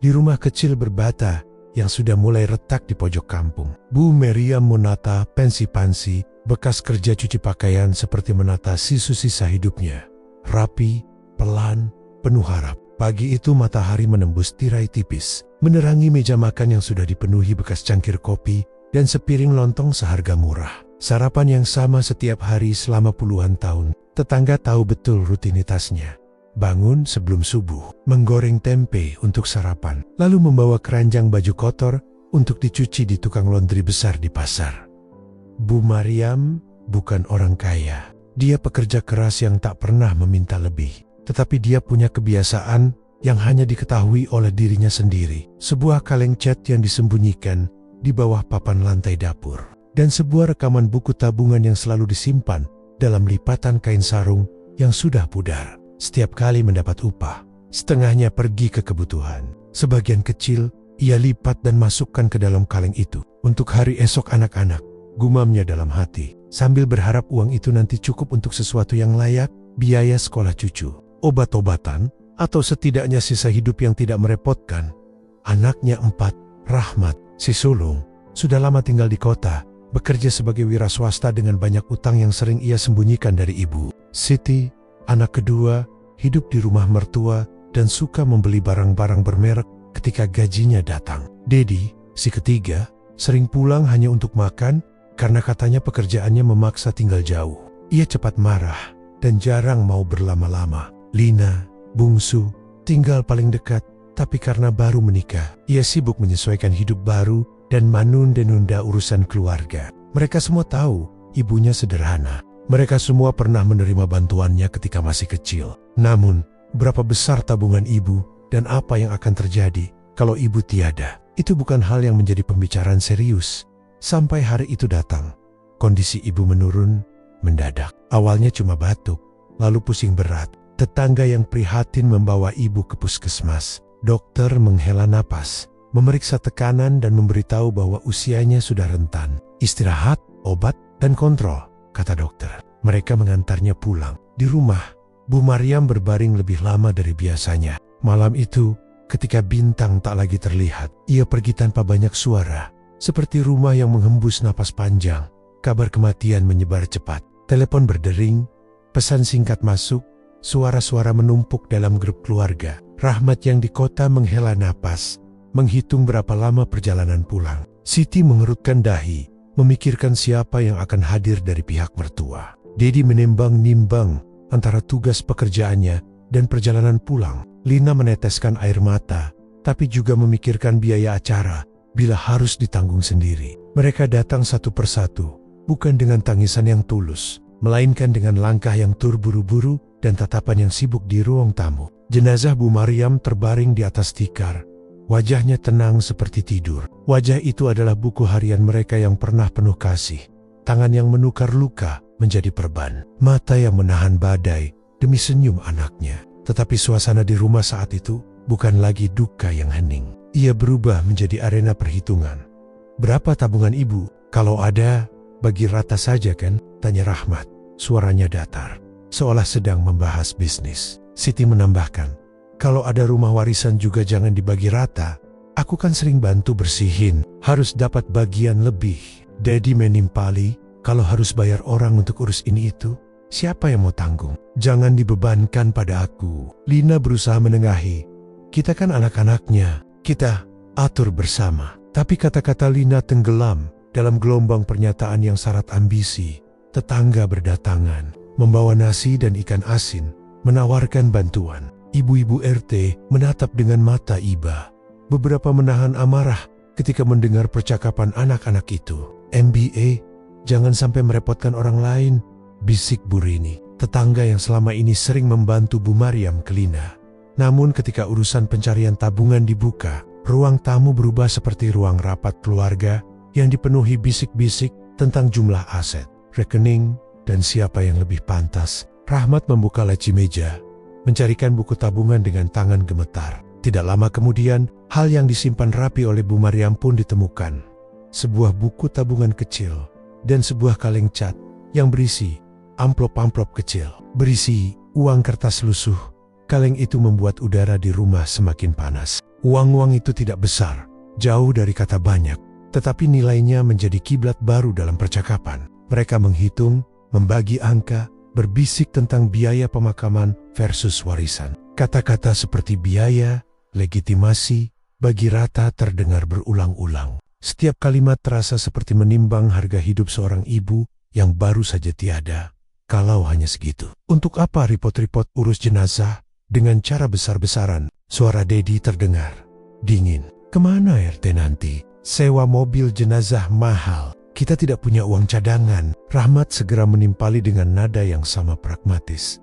di rumah kecil berbata yang sudah mulai retak di pojok kampung. Bu Meriam menata pensi-pansi bekas kerja cuci pakaian seperti menata sisa hidupnya. Rapi, pelan, penuh harap. Pagi itu matahari menembus tirai tipis, menerangi meja makan yang sudah dipenuhi bekas cangkir kopi dan sepiring lontong seharga murah. Sarapan yang sama setiap hari selama puluhan tahun. Tetangga tahu betul rutinitasnya. Bangun sebelum subuh, menggoreng tempe untuk sarapan, lalu membawa keranjang baju kotor untuk dicuci di tukang laundry besar di pasar. Bu Mariam bukan orang kaya. Dia pekerja keras yang tak pernah meminta lebih. Tetapi dia punya kebiasaan yang hanya diketahui oleh dirinya sendiri. Sebuah kaleng cat yang disembunyikan di bawah papan lantai dapur. Dan sebuah rekaman buku tabungan yang selalu disimpan dalam lipatan kain sarung yang sudah pudar. Setiap kali mendapat upah, setengahnya pergi ke kebutuhan. Sebagian kecil ia lipat dan masukkan ke dalam kaleng itu. Untuk hari esok anak-anak, gumamnya dalam hati. Sambil berharap uang itu nanti cukup untuk sesuatu yang layak, biaya sekolah cucu, obat-obatan, atau setidaknya sisa hidup yang tidak merepotkan. Anaknya 4, Rahmat, si sulung, sudah lama tinggal di kota, bekerja sebagai wira swasta dengan banyak utang yang sering ia sembunyikan dari ibu. Siti, anak kedua, hidup di rumah mertua dan suka membeli barang-barang bermerek ketika gajinya datang. Dedi, si ketiga, sering pulang hanya untuk makan karena katanya pekerjaannya memaksa tinggal jauh. Ia cepat marah dan jarang mau berlama-lama. Lina, bungsu, tinggal paling dekat, tapi karena baru menikah, ia sibuk menyesuaikan hidup baru dan menunda-nunda urusan keluarga. Mereka semua tahu ibunya sederhana. Mereka semua pernah menerima bantuannya ketika masih kecil. Namun, berapa besar tabungan ibu dan apa yang akan terjadi kalau ibu tiada? Itu bukan hal yang menjadi pembicaraan serius. Sampai hari itu datang, kondisi ibu menurun mendadak. Awalnya cuma batuk, lalu pusing berat. Tetangga yang prihatin membawa ibu ke puskesmas. Dokter menghela napas, memeriksa tekanan dan memberitahu bahwa usianya sudah rentan. Istirahat, obat, dan kontrol, kata dokter. Mereka mengantarnya pulang. Di rumah, Bu Mariam berbaring lebih lama dari biasanya. Malam itu, ketika bintang tak lagi terlihat, ia pergi tanpa banyak suara. Seperti rumah yang menghembus napas panjang. Kabar kematian menyebar cepat. Telepon berdering, pesan singkat masuk, suara-suara menumpuk dalam grup keluarga. Rahmat yang di kota menghela napas, menghitung berapa lama perjalanan pulang. Siti mengerutkan dahi, memikirkan siapa yang akan hadir dari pihak mertua. Dedi menimbang-nimbang antara tugas pekerjaannya dan perjalanan pulang. Lina meneteskan air mata, tapi juga memikirkan biaya acara bila harus ditanggung sendiri. Mereka datang satu persatu, bukan dengan tangisan yang tulus, melainkan dengan langkah yang terburu-buru dan tatapan yang sibuk di ruang tamu. Jenazah Bu Mariam terbaring di atas tikar. Wajahnya tenang seperti tidur. Wajah itu adalah buku harian mereka yang pernah penuh kasih. Tangan yang menukar luka menjadi perban. Mata yang menahan badai demi senyum anaknya. Tetapi suasana di rumah saat itu bukan lagi duka yang hening. Ia berubah menjadi arena perhitungan. Berapa tabungan ibu? Kalau ada, bagi rata saja kan? Tanya Rahmat. Suaranya datar, seolah sedang membahas bisnis. Siti menambahkan, kalau ada rumah warisan juga jangan dibagi rata. Aku kan sering bantu bersihin, harus dapat bagian lebih. Dedi menimpali, kalau harus bayar orang untuk urus ini itu, siapa yang mau tanggung? Jangan dibebankan pada aku. Lina berusaha menengahi. Kita kan anak-anaknya, kita atur bersama. Tapi kata-kata Lina tenggelam dalam gelombang pernyataan yang syarat ambisi. Tetangga berdatangan, membawa nasi dan ikan asin, menawarkan bantuan. Ibu-ibu RT menatap dengan mata iba. Beberapa menahan amarah ketika mendengar percakapan anak-anak itu. MBA, jangan sampai merepotkan orang lain, bisik Bu Rini, tetangga yang selama ini sering membantu Bu Mariam ke Lina. Namun ketika urusan pencarian tabungan dibuka, ruang tamu berubah seperti ruang rapat keluarga yang dipenuhi bisik-bisik tentang jumlah aset, rekening, dan siapa yang lebih pantas. Rahmat membuka laci meja, mencarikan buku tabungan dengan tangan gemetar. Tidak lama kemudian, hal yang disimpan rapi oleh Bu Mariam pun ditemukan. Sebuah buku tabungan kecil dan sebuah kaleng cat yang berisi amplop-amplop kecil, berisi uang kertas lusuh. Kaleng itu membuat udara di rumah semakin panas. Uang-uang itu tidak besar, jauh dari kata banyak, tetapi nilainya menjadi kiblat baru dalam percakapan. Mereka menghitung, membagi angka, berbisik tentang biaya pemakaman versus warisan. Kata-kata seperti biaya, legitimasi, bagi rata terdengar berulang-ulang. Setiap kalimat terasa seperti menimbang harga hidup seorang ibu yang baru saja tiada. Kalau hanya segitu, untuk apa repot-repot urus jenazah dengan cara besar-besaran? Suara Dedi terdengar dingin. Kemana RT nanti? Sewa mobil jenazah mahal. Kita tidak punya uang cadangan. Rahmat segera menimpali dengan nada yang sama pragmatis.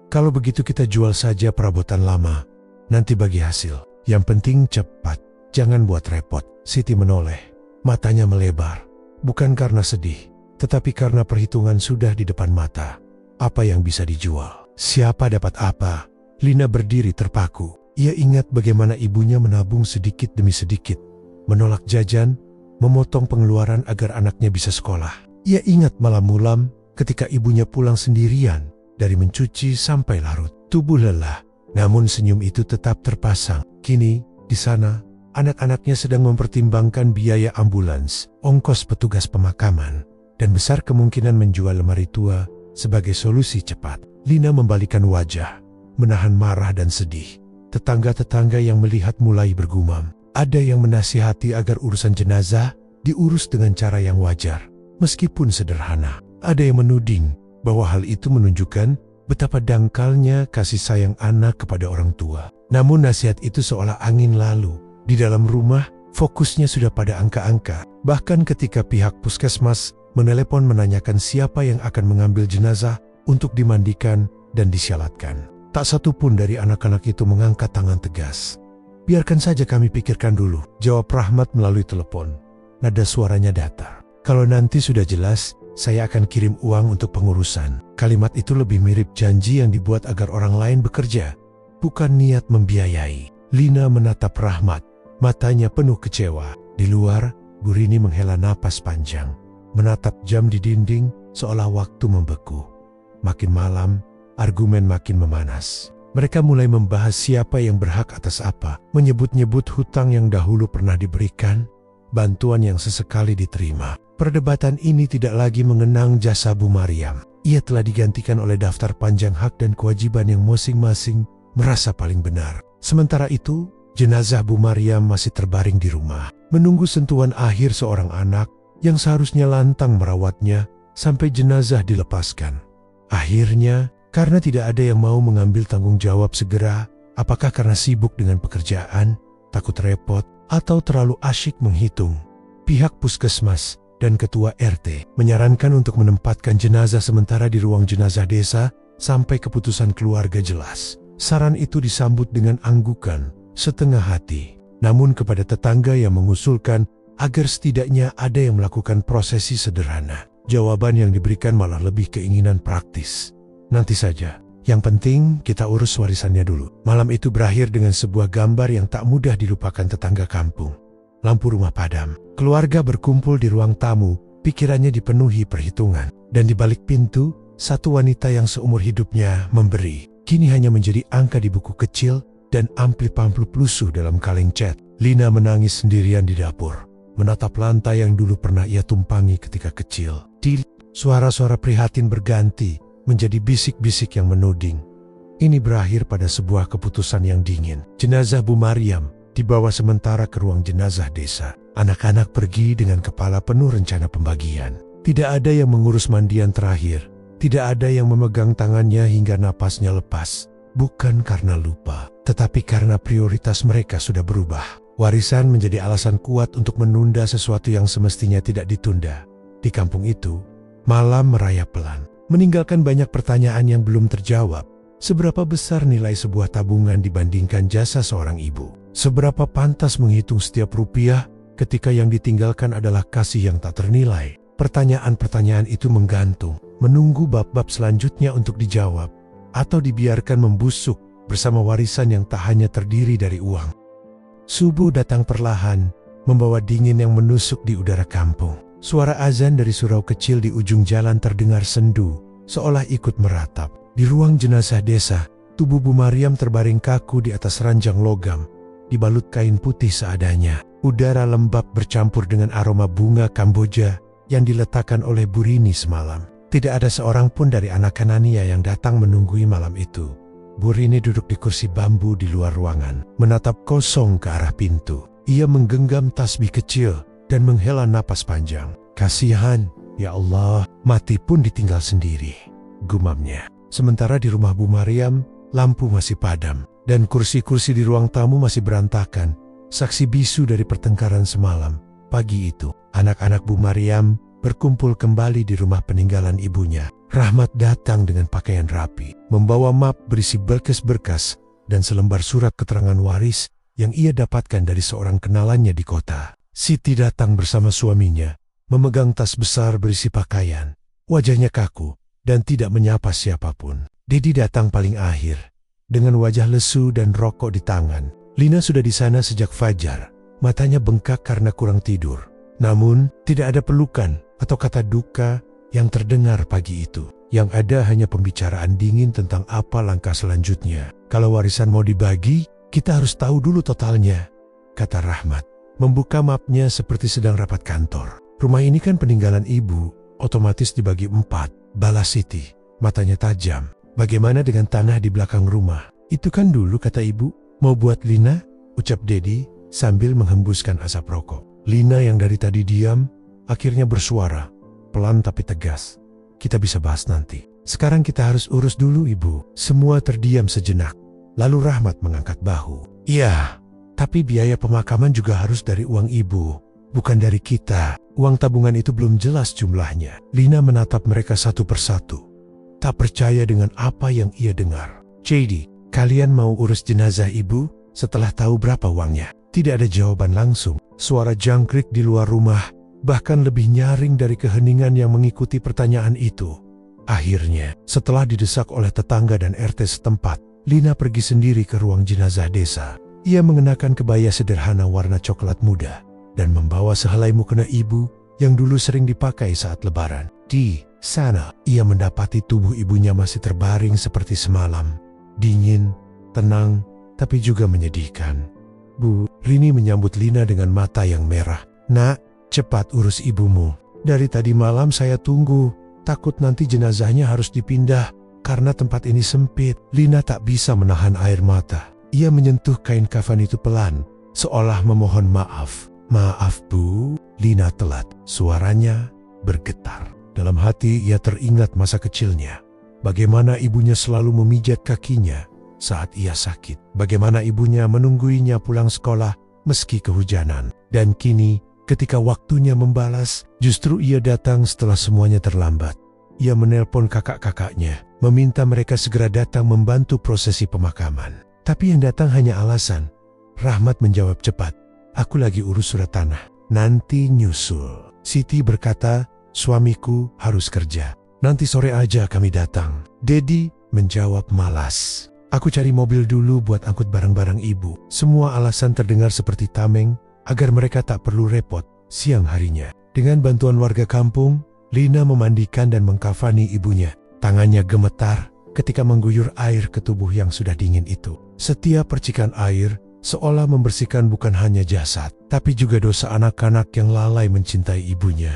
Kalau begitu kita jual saja perabotan lama. Nanti bagi hasil. Yang penting cepat. Jangan buat repot. Siti menoleh. Matanya melebar. Bukan karena sedih, tetapi karena perhitungan sudah di depan mata. Apa yang bisa dijual? Siapa dapat apa? Lina berdiri terpaku. Ia ingat bagaimana ibunya menabung sedikit demi sedikit, menolak jajan, memotong pengeluaran agar anaknya bisa sekolah. Ia ingat malam-malam ketika ibunya pulang sendirian dari mencuci sampai larut. Tubuh lelah, namun senyum itu tetap terpasang. Kini, di sana, anak-anaknya sedang mempertimbangkan biaya ambulans, ongkos petugas pemakaman, dan besar kemungkinan menjual lemari tua sebagai solusi cepat. Lina membalikan wajah, menahan marah dan sedih. Tetangga-tetangga yang melihat mulai bergumam. Ada yang menasihati agar urusan jenazah diurus dengan cara yang wajar, meskipun sederhana. Ada yang menuding bahwa hal itu menunjukkan betapa dangkalnya kasih sayang anak kepada orang tua. Namun nasihat itu seolah angin lalu. Di dalam rumah, fokusnya sudah pada angka-angka. Bahkan ketika pihak puskesmas menelepon menanyakan siapa yang akan mengambil jenazah untuk dimandikan dan disyalatkan. Tak satu pun dari anak-anak itu mengangkat tangan tegas. Biarkan saja kami pikirkan dulu, jawab Rahmat melalui telepon. Nada suaranya datar. Kalau nanti sudah jelas, saya akan kirim uang untuk pengurusan. Kalimat itu lebih mirip janji yang dibuat agar orang lain bekerja, bukan niat membiayai. Lina menatap Rahmat, matanya penuh kecewa. Di luar, Bu Rini menghela napas panjang, menatap jam di dinding seolah waktu membeku. Makin malam, argumen makin memanas. Mereka mulai membahas siapa yang berhak atas apa, menyebut-nyebut hutang yang dahulu pernah diberikan, bantuan yang sesekali diterima. Perdebatan ini tidak lagi mengenang jasa Bu Mariam. Ia telah digantikan oleh daftar panjang hak dan kewajiban yang masing-masing merasa paling benar. Sementara itu, jenazah Bu Mariam masih terbaring di rumah, menunggu sentuhan akhir seorang anak yang seharusnya lantang merawatnya sampai jenazah dilepaskan. Akhirnya, karena tidak ada yang mau mengambil tanggung jawab segera, apakah karena sibuk dengan pekerjaan, takut repot, atau terlalu asyik menghitung, pihak puskesmas dan ketua RT menyarankan untuk menempatkan jenazah sementara di ruang jenazah desa sampai keputusan keluarga jelas. Saran itu disambut dengan anggukan, setengah hati. Namun kepada tetangga yang mengusulkan agar setidaknya ada yang melakukan prosesi sederhana, jawaban yang diberikan malah lebih keinginan praktis. Nanti saja, yang penting kita urus warisannya dulu. Malam itu berakhir dengan sebuah gambar yang tak mudah dilupakan tetangga kampung. Lampu rumah padam, keluarga berkumpul di ruang tamu, pikirannya dipenuhi perhitungan. Dan di balik pintu, satu wanita yang seumur hidupnya memberi, kini hanya menjadi angka di buku kecil dan amplip-amplip lusuh dalam kaleng cat. Lina menangis sendirian di dapur, menatap lantai yang dulu pernah ia tumpangi ketika kecil. Suara-suara prihatin berganti menjadi bisik-bisik yang menuding. Ini berakhir pada sebuah keputusan yang dingin. Jenazah Bu Mariam dibawa sementara ke ruang jenazah desa. Anak-anak pergi dengan kepala penuh rencana pembagian. Tidak ada yang mengurus mandian terakhir. Tidak ada yang memegang tangannya hingga napasnya lepas. Bukan karena lupa, tetapi karena prioritas mereka sudah berubah. Warisan menjadi alasan kuat untuk menunda sesuatu yang semestinya tidak ditunda. Di kampung itu, malam merayap pelan, meninggalkan banyak pertanyaan yang belum terjawab. Seberapa besar nilai sebuah tabungan dibandingkan jasa seorang ibu? Seberapa pantas menghitung setiap rupiah ketika yang ditinggalkan adalah kasih yang tak ternilai? Pertanyaan-pertanyaan itu menggantung, menunggu bab-bab selanjutnya untuk dijawab, atau dibiarkan membusuk bersama warisan yang tak hanya terdiri dari uang. Subuh datang perlahan, membawa dingin yang menusuk di udara kampung. Suara azan dari surau kecil di ujung jalan terdengar sendu, seolah ikut meratap. Di ruang jenazah desa, tubuh Bu Mariam terbaring kaku di atas ranjang logam, dibalut kain putih seadanya. Udara lembab bercampur dengan aroma bunga Kamboja yang diletakkan oleh Bu Rini semalam. Tidak ada seorang pun dari anak Kanania yang datang menunggui malam itu. Bu Rini duduk di kursi bambu di luar ruangan, menatap kosong ke arah pintu. Ia menggenggam tasbih kecil dan menghela napas panjang. Kasihan, ya Allah, mati pun ditinggal sendiri, gumamnya. Sementara di rumah Bu Mariam, lampu masih padam dan kursi-kursi di ruang tamu masih berantakan, saksi bisu dari pertengkaran semalam. Pagi itu, anak-anak Bu Mariam berkumpul kembali di rumah peninggalan ibunya. Rahmat datang dengan pakaian rapi, membawa map berisi berkas-berkas dan selembar surat keterangan waris yang ia dapatkan dari seorang kenalannya di kota. Siti datang bersama suaminya, memegang tas besar berisi pakaian. Wajahnya kaku dan tidak menyapa siapapun. Dedi datang paling akhir, dengan wajah lesu dan rokok di tangan. Lina sudah di sana sejak fajar, matanya bengkak karena kurang tidur. Namun, tidak ada pelukan atau kata duka yang terdengar pagi itu. Yang ada hanya pembicaraan dingin tentang apa langkah selanjutnya. Kalau warisan mau dibagi, kita harus tahu dulu totalnya, kata Rahmat. Membuka mapnya seperti sedang rapat kantor. Rumah ini kan peninggalan ibu, otomatis dibagi 4, balas Siti. Matanya tajam. Bagaimana dengan tanah di belakang rumah? Itu kan dulu kata ibu. Mau buat Lina? Ucap Dedi sambil menghembuskan asap rokok. Lina yang dari tadi diam, akhirnya bersuara, pelan tapi tegas. Kita bisa bahas nanti. Sekarang kita harus urus dulu ibu. Semua terdiam sejenak. Lalu Rahmat mengangkat bahu. Iya, tapi biaya pemakaman juga harus dari uang ibu, bukan dari kita. Uang tabungan itu belum jelas jumlahnya. Lina menatap mereka satu persatu, tak percaya dengan apa yang ia dengar. Jadi, kalian mau urus jenazah ibu setelah tahu berapa uangnya? Tidak ada jawaban langsung. Suara jangkrik di luar rumah bahkan lebih nyaring dari keheningan yang mengikuti pertanyaan itu. Akhirnya, setelah didesak oleh tetangga dan RT setempat, Lina pergi sendiri ke ruang jenazah desa. Ia mengenakan kebaya sederhana warna coklat muda dan membawa sehelai mukena ibu yang dulu sering dipakai saat lebaran. Di sana, ia mendapati tubuh ibunya masih terbaring seperti semalam. Dingin, tenang, tapi juga menyedihkan. Bu Rini menyambut Lina dengan mata yang merah. Nak, cepat urus ibumu. Dari tadi malam saya tunggu, takut nanti jenazahnya harus dipindah. Karena tempat ini sempit, Lina tak bisa menahan air mata. Ia menyentuh kain kafan itu pelan, seolah memohon maaf. Maaf bu, Lina telat. Suaranya bergetar. Dalam hati ia teringat masa kecilnya. Bagaimana ibunya selalu memijat kakinya saat ia sakit. Bagaimana ibunya menungguinya pulang sekolah meski kehujanan. Dan kini, ketika waktunya membalas, justru ia datang setelah semuanya terlambat. Ia menelpon kakak-kakaknya, meminta mereka segera datang membantu prosesi pemakaman. Tapi yang datang hanya alasan. Rahmat menjawab cepat, aku lagi urus surat tanah, nanti nyusul. Siti berkata, suamiku harus kerja, nanti sore aja kami datang. Dedi menjawab malas, aku cari mobil dulu buat angkut barang-barang ibu. Semua alasan terdengar seperti tameng agar mereka tak perlu repot siang harinya. Dengan bantuan warga kampung, Lina memandikan dan mengkafani ibunya. Tangannya gemetar ketika mengguyur air ke tubuh yang sudah dingin itu. Setiap percikan air seolah membersihkan bukan hanya jasad, tapi juga dosa anak-anak yang lalai mencintai ibunya.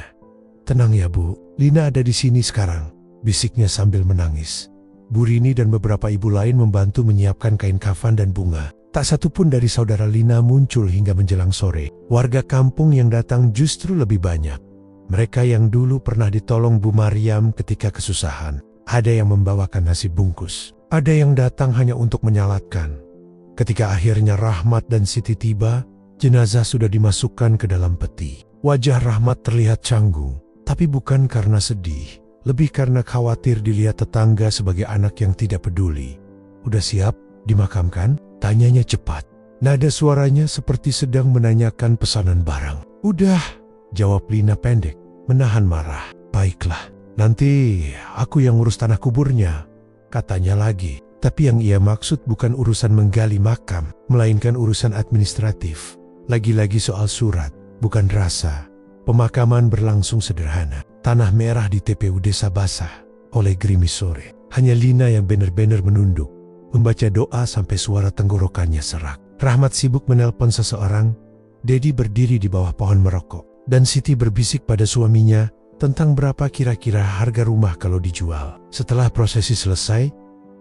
Tenang ya bu, Lina ada di sini sekarang, bisiknya sambil menangis. Bu Rini dan beberapa ibu lain membantu menyiapkan kain kafan dan bunga. Tak satu pun dari saudara Lina muncul hingga menjelang sore. Warga kampung yang datang justru lebih banyak. Mereka yang dulu pernah ditolong Bu Mariam ketika kesusahan. Ada yang membawakan nasi bungkus. Ada yang datang hanya untuk menyalatkan. Ketika akhirnya Rahmat dan Siti tiba, jenazah sudah dimasukkan ke dalam peti. Wajah Rahmat terlihat canggung, tapi bukan karena sedih. Lebih karena khawatir dilihat tetangga sebagai anak yang tidak peduli. Udah siap dimakamkan? Tanyanya cepat. Nada suaranya seperti sedang menanyakan pesanan barang. Udah, jawab Lina pendek, menahan marah. Baiklah, nanti aku yang urus tanah kuburnya, katanya lagi. Tapi yang ia maksud bukan urusan menggali makam, melainkan urusan administratif. Lagi-lagi soal surat, bukan rasa. Pemakaman berlangsung sederhana. Tanah merah di TPU Desa basah oleh gerimis sore. Hanya Lina yang benar-benar menunduk, membaca doa sampai suara tenggorokannya serak. Rahmat sibuk menelpon seseorang. Dedi berdiri di bawah pohon merokok. Dan Siti berbisik pada suaminya tentang berapa kira-kira harga rumah kalau dijual. Setelah prosesi selesai,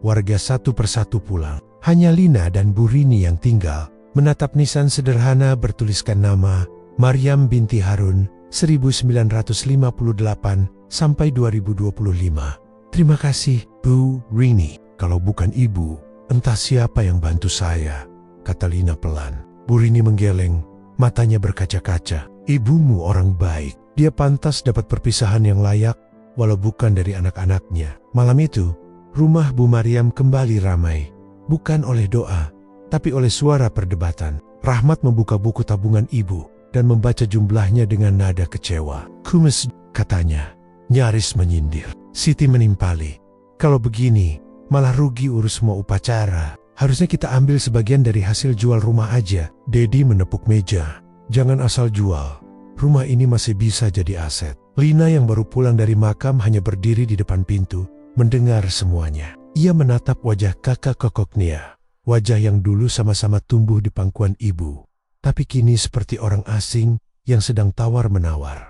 warga satu persatu pulang. Hanya Lina dan Bu Rini yang tinggal, menatap nisan sederhana bertuliskan nama Maryam binti Harun 1958 sampai 2025. Terima kasih, Bu Rini. Kalau bukan ibu, entah siapa yang bantu saya, kata Lina pelan. Bu Rini menggeleng, matanya berkaca-kaca. Ibumu orang baik. Dia pantas dapat perpisahan yang layak, walau bukan dari anak-anaknya. Malam itu, rumah Bu Maryam kembali ramai. Bukan oleh doa, tapi oleh suara perdebatan. Rahmat membuka buku tabungan ibu dan membaca jumlahnya dengan nada kecewa. Kumes, katanya, nyaris menyindir. Siti menimpali. Kalau begini, malah rugi urus semua upacara. Harusnya kita ambil sebagian dari hasil jual rumah aja. Dedi menepuk meja. Jangan asal jual. Rumah ini masih bisa jadi aset. Lina yang baru pulang dari makam hanya berdiri di depan pintu, mendengar semuanya. Ia menatap wajah kakak kokoknya. Wajah yang dulu sama-sama tumbuh di pangkuan ibu. Tapi kini seperti orang asing yang sedang tawar-menawar.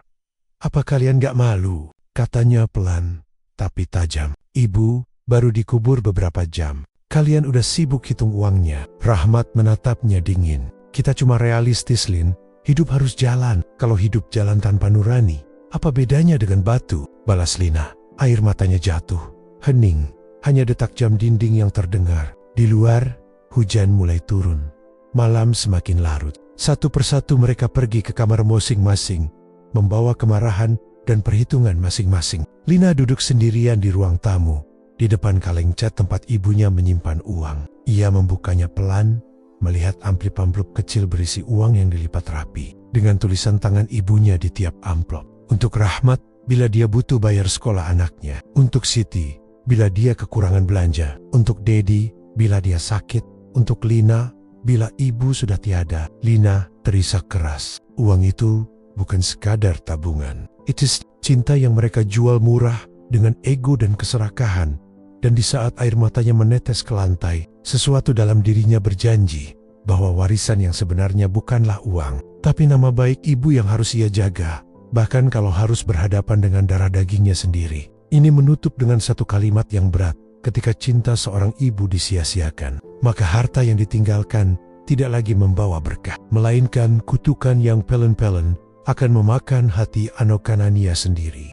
Apa kalian gak malu? Katanya pelan, tapi tajam. Ibu baru dikubur beberapa jam. Kalian udah sibuk hitung uangnya. Rahmat menatapnya dingin. Kita cuma realistis, Lin. Hidup harus jalan. Kalau hidup jalan tanpa nurani, apa bedanya dengan batu? Balas Lina. Air matanya jatuh. Hening. Hanya detak jam dinding yang terdengar. Di luar, hujan mulai turun. Malam semakin larut. Satu persatu mereka pergi ke kamar masing-masing, membawa kemarahan dan perhitungan masing-masing. Lina duduk sendirian di ruang tamu, di depan kaleng cat tempat ibunya menyimpan uang. Ia membukanya pelan, melihat amplop-amplop kecil berisi uang yang dilipat rapi, dengan tulisan tangan ibunya di tiap amplop. Untuk Rahmat, bila dia butuh bayar sekolah anaknya. Untuk Siti, bila dia kekurangan belanja. Untuk Dedi, bila dia sakit. Untuk Lina, bila ibu sudah tiada. Lina terisak keras. Uang itu bukan sekadar tabungan. Itu cinta yang mereka jual murah dengan ego dan keserakahan. Dan di saat air matanya menetes ke lantai, sesuatu dalam dirinya berjanji bahwa warisan yang sebenarnya bukanlah uang, tapi nama baik ibu yang harus ia jaga, bahkan kalau harus berhadapan dengan darah dagingnya sendiri. Ini menutup dengan satu kalimat yang berat. Ketika cinta seorang ibu disia-siakan, maka harta yang ditinggalkan tidak lagi membawa berkah, melainkan kutukan yang pelen-pelen akan memakan hati Anokanania sendiri.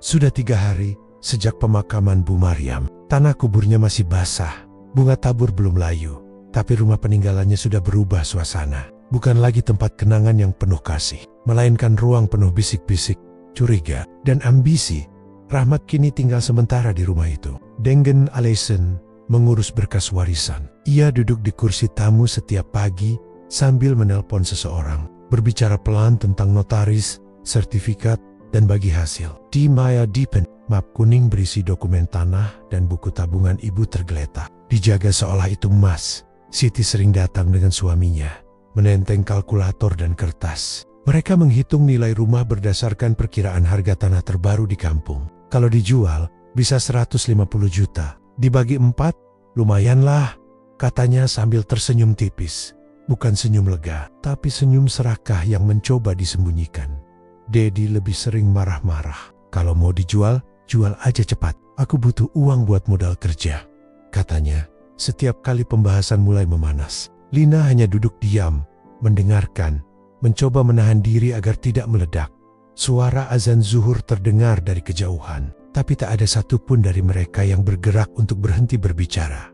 Sudah 3 hari sejak pemakaman Bu Maryam. Tanah kuburnya masih basah, bunga tabur belum layu, tapi rumah peninggalannya sudah berubah suasana. Bukan lagi tempat kenangan yang penuh kasih, melainkan ruang penuh bisik-bisik, curiga, dan ambisi. Rahmat kini tinggal sementara di rumah itu. Dengen Alesen mengurus berkas warisan. Ia duduk di kursi tamu setiap pagi sambil menelpon seseorang, berbicara pelan tentang notaris, sertifikat, dan bagi hasil. Di Maya Deepen, map kuning berisi dokumen tanah dan buku tabungan ibu tergeletak. Dijaga seolah itu emas. Siti sering datang dengan suaminya, menenteng kalkulator dan kertas. Mereka menghitung nilai rumah berdasarkan perkiraan harga tanah terbaru di kampung. Kalau dijual, bisa 150 juta. Dibagi 4, lumayanlah, katanya sambil tersenyum tipis. Bukan senyum lega, tapi senyum serakah yang mencoba disembunyikan. Dedi lebih sering marah-marah. Kalau mau dijual, jual aja cepat. Aku butuh uang buat modal kerja, katanya. Setiap kali pembahasan mulai memanas, Lina hanya duduk diam, mendengarkan, mencoba menahan diri agar tidak meledak. Suara azan zuhur terdengar dari kejauhan, tapi tak ada satupun dari mereka yang bergerak untuk berhenti berbicara.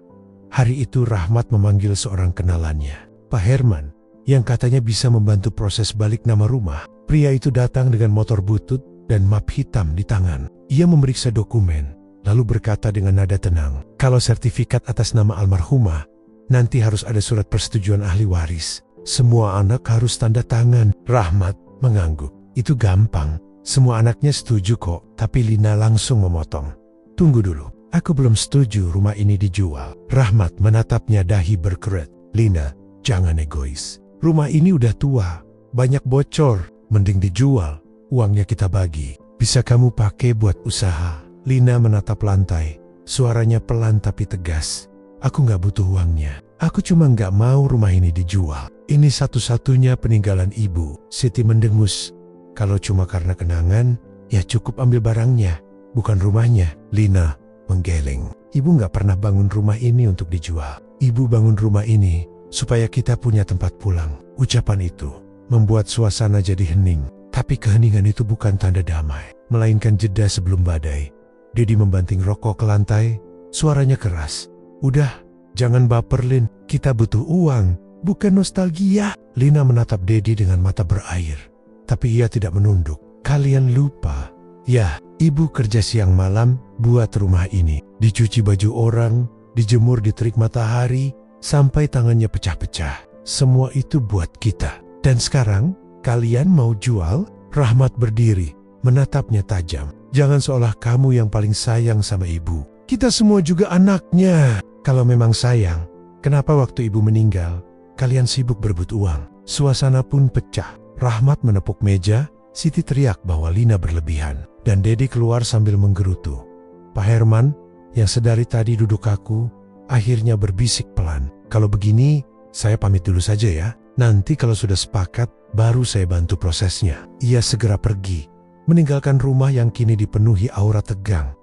Hari itu Rahmat memanggil seorang kenalannya, Pak Herman, yang katanya bisa membantu proses balik nama rumah. Pria itu datang dengan motor butut dan map hitam di tangan. Ia memeriksa dokumen, lalu berkata dengan nada tenang, kalau sertifikat atas nama almarhumah, nanti harus ada surat persetujuan ahli waris. Semua anak harus tanda tangan. Rahmat mengangguk. Itu gampang, semua anaknya setuju kok. Tapi Lina langsung memotong. Tunggu dulu, aku belum setuju rumah ini dijual. Rahmat menatapnya dahi berkerut. Lina, jangan egois. Rumah ini udah tua, banyak bocor, mending dijual. Uangnya kita bagi, bisa kamu pakai buat usaha. Lina menatap lantai, suaranya pelan tapi tegas. Aku gak butuh uangnya, Aku cuma nggak mau rumah ini dijual. Ini satu-satunya peninggalan ibu. Siti mendengus. Kalau cuma karena kenangan, ya cukup ambil barangnya, bukan rumahnya. Lina menggeleng. Ibu nggak pernah bangun rumah ini untuk dijual. Ibu bangun rumah ini supaya kita punya tempat pulang. Ucapan itu membuat suasana jadi hening. Tapi keheningan itu bukan tanda damai, melainkan jeda sebelum badai. Dedi membanting rokok ke lantai, suaranya keras. Udah, jangan baper Lin, kita butuh uang, bukan nostalgia. Lina menatap Dedi dengan mata berair. Tapi ia tidak menunduk. Kalian lupa. Ya, ibu kerja siang malam buat rumah ini. Dicuci baju orang, dijemur di terik matahari, sampai tangannya pecah-pecah. Semua itu buat kita. Dan sekarang, kalian mau jual? Rahmat berdiri, menatapnya tajam. Jangan seolah kamu yang paling sayang sama ibu. Kita semua juga anaknya. Kalau memang sayang, kenapa waktu ibu meninggal, kalian sibuk berebut uang? Suasana pun pecah. Rahmat menepuk meja, Siti teriak bahwa Lina berlebihan. Dan Dedi keluar sambil menggerutu. Pak Herman, yang sedari tadi duduk kaku, akhirnya berbisik pelan. Kalau begini, saya pamit dulu saja ya. Nanti kalau sudah sepakat, baru saya bantu prosesnya. Ia segera pergi, meninggalkan rumah yang kini dipenuhi aura tegang.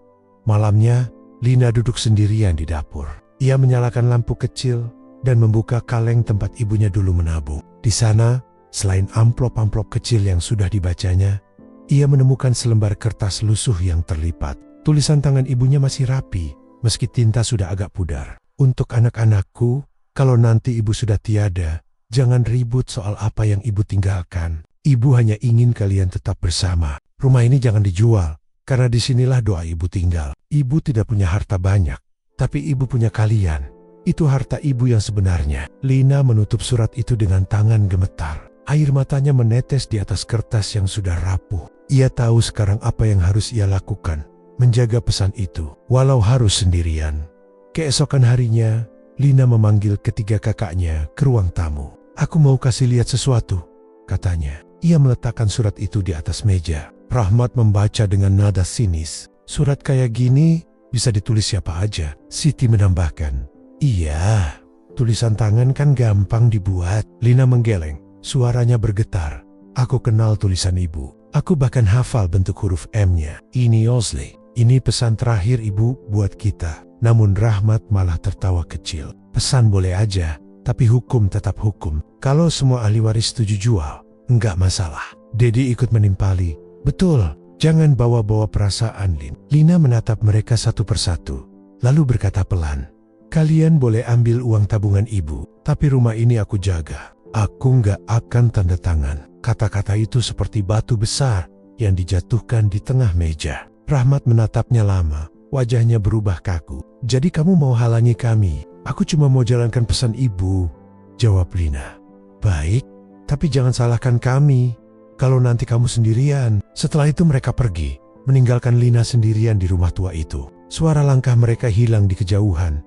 Malamnya, Lina duduk sendirian di dapur. Ia menyalakan lampu kecil dan membuka kaleng tempat ibunya dulu menabung. Di sana, selain amplop-amplop kecil yang sudah dibacanya, ia menemukan selembar kertas lusuh yang terlipat. Tulisan tangan ibunya masih rapi, meski tinta sudah agak pudar. Untuk anak-anakku, kalau nanti ibu sudah tiada, jangan ribut soal apa yang ibu tinggalkan. Ibu hanya ingin kalian tetap bersama. Rumah ini jangan dijual, karena disinilah doa ibu tinggal. Ibu tidak punya harta banyak, tapi ibu punya kalian. Itu harta ibu yang sebenarnya. Lina menutup surat itu dengan tangan gemetar. Air matanya menetes di atas kertas yang sudah rapuh. Ia tahu sekarang apa yang harus ia lakukan. Menjaga pesan itu, walau harus sendirian. Keesokan harinya, Lina memanggil ketiga kakaknya ke ruang tamu. Aku mau kasih lihat sesuatu, katanya. Ia meletakkan surat itu di atas meja. Rahmat membaca dengan nada sinis. Surat kayak gini bisa ditulis siapa aja. Siti menambahkan. Iya, tulisan tangan kan gampang dibuat. Lina menggeleng, suaranya bergetar. Aku kenal tulisan ibu. Aku bahkan hafal bentuk huruf M-nya. Ini Osley. Ini pesan terakhir ibu buat kita. Namun Rahmat malah tertawa kecil. Pesan boleh aja, tapi hukum tetap hukum. Kalau semua ahli waris setuju jual, enggak masalah. Dedi ikut menimpali. Betul, jangan bawa-bawa perasaan, Lin. Lina menatap mereka satu persatu, lalu berkata pelan. Kalian boleh ambil uang tabungan ibu, tapi rumah ini aku jaga. Aku enggak akan tanda tangan. Kata-kata itu seperti batu besar yang dijatuhkan di tengah meja. Rahmat menatapnya lama, wajahnya berubah kaku. Jadi kamu mau halangi kami? Aku cuma mau jalankan pesan ibu, jawab Lina. Baik, tapi jangan salahkan kami kalau nanti kamu sendirian. Setelah itu mereka pergi, meninggalkan Lina sendirian di rumah tua itu. Suara langkah mereka hilang di kejauhan,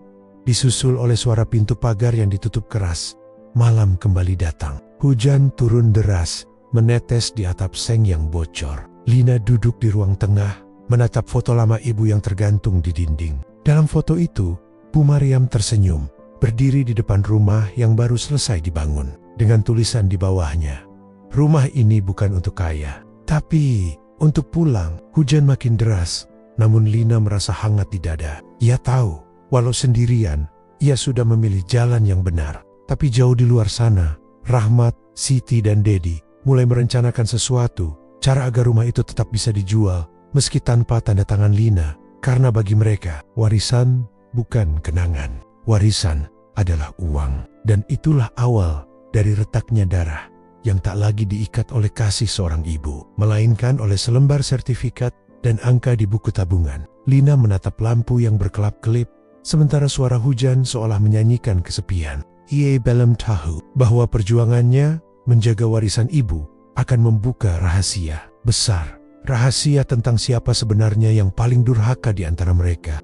disusul oleh suara pintu pagar yang ditutup keras. Malam kembali datang. Hujan turun deras, menetes di atap seng yang bocor. Lina duduk di ruang tengah, menatap foto lama ibu yang tergantung di dinding. Dalam foto itu, Bu Mariam tersenyum, berdiri di depan rumah yang baru selesai dibangun, dengan tulisan di bawahnya. Rumah ini bukan untuk kaya, tapi untuk pulang. Hujan makin deras, namun Lina merasa hangat di dada. Ia tahu, walau sendirian, ia sudah memilih jalan yang benar. Tapi jauh di luar sana, Rahmat, Siti, dan Dedi mulai merencanakan sesuatu, cara agar rumah itu tetap bisa dijual, meski tanpa tanda tangan Lina. Karena bagi mereka, warisan bukan kenangan. Warisan adalah uang. Dan itulah awal dari retaknya darah yang tak lagi diikat oleh kasih seorang ibu, melainkan oleh selembar sertifikat dan angka di buku tabungan. Lina menatap lampu yang berkelap-kelip, sementara suara hujan seolah menyanyikan kesepian. Ia belum tahu bahwa perjuangannya menjaga warisan ibu akan membuka rahasia besar. Rahasia tentang siapa sebenarnya yang paling durhaka di antara mereka.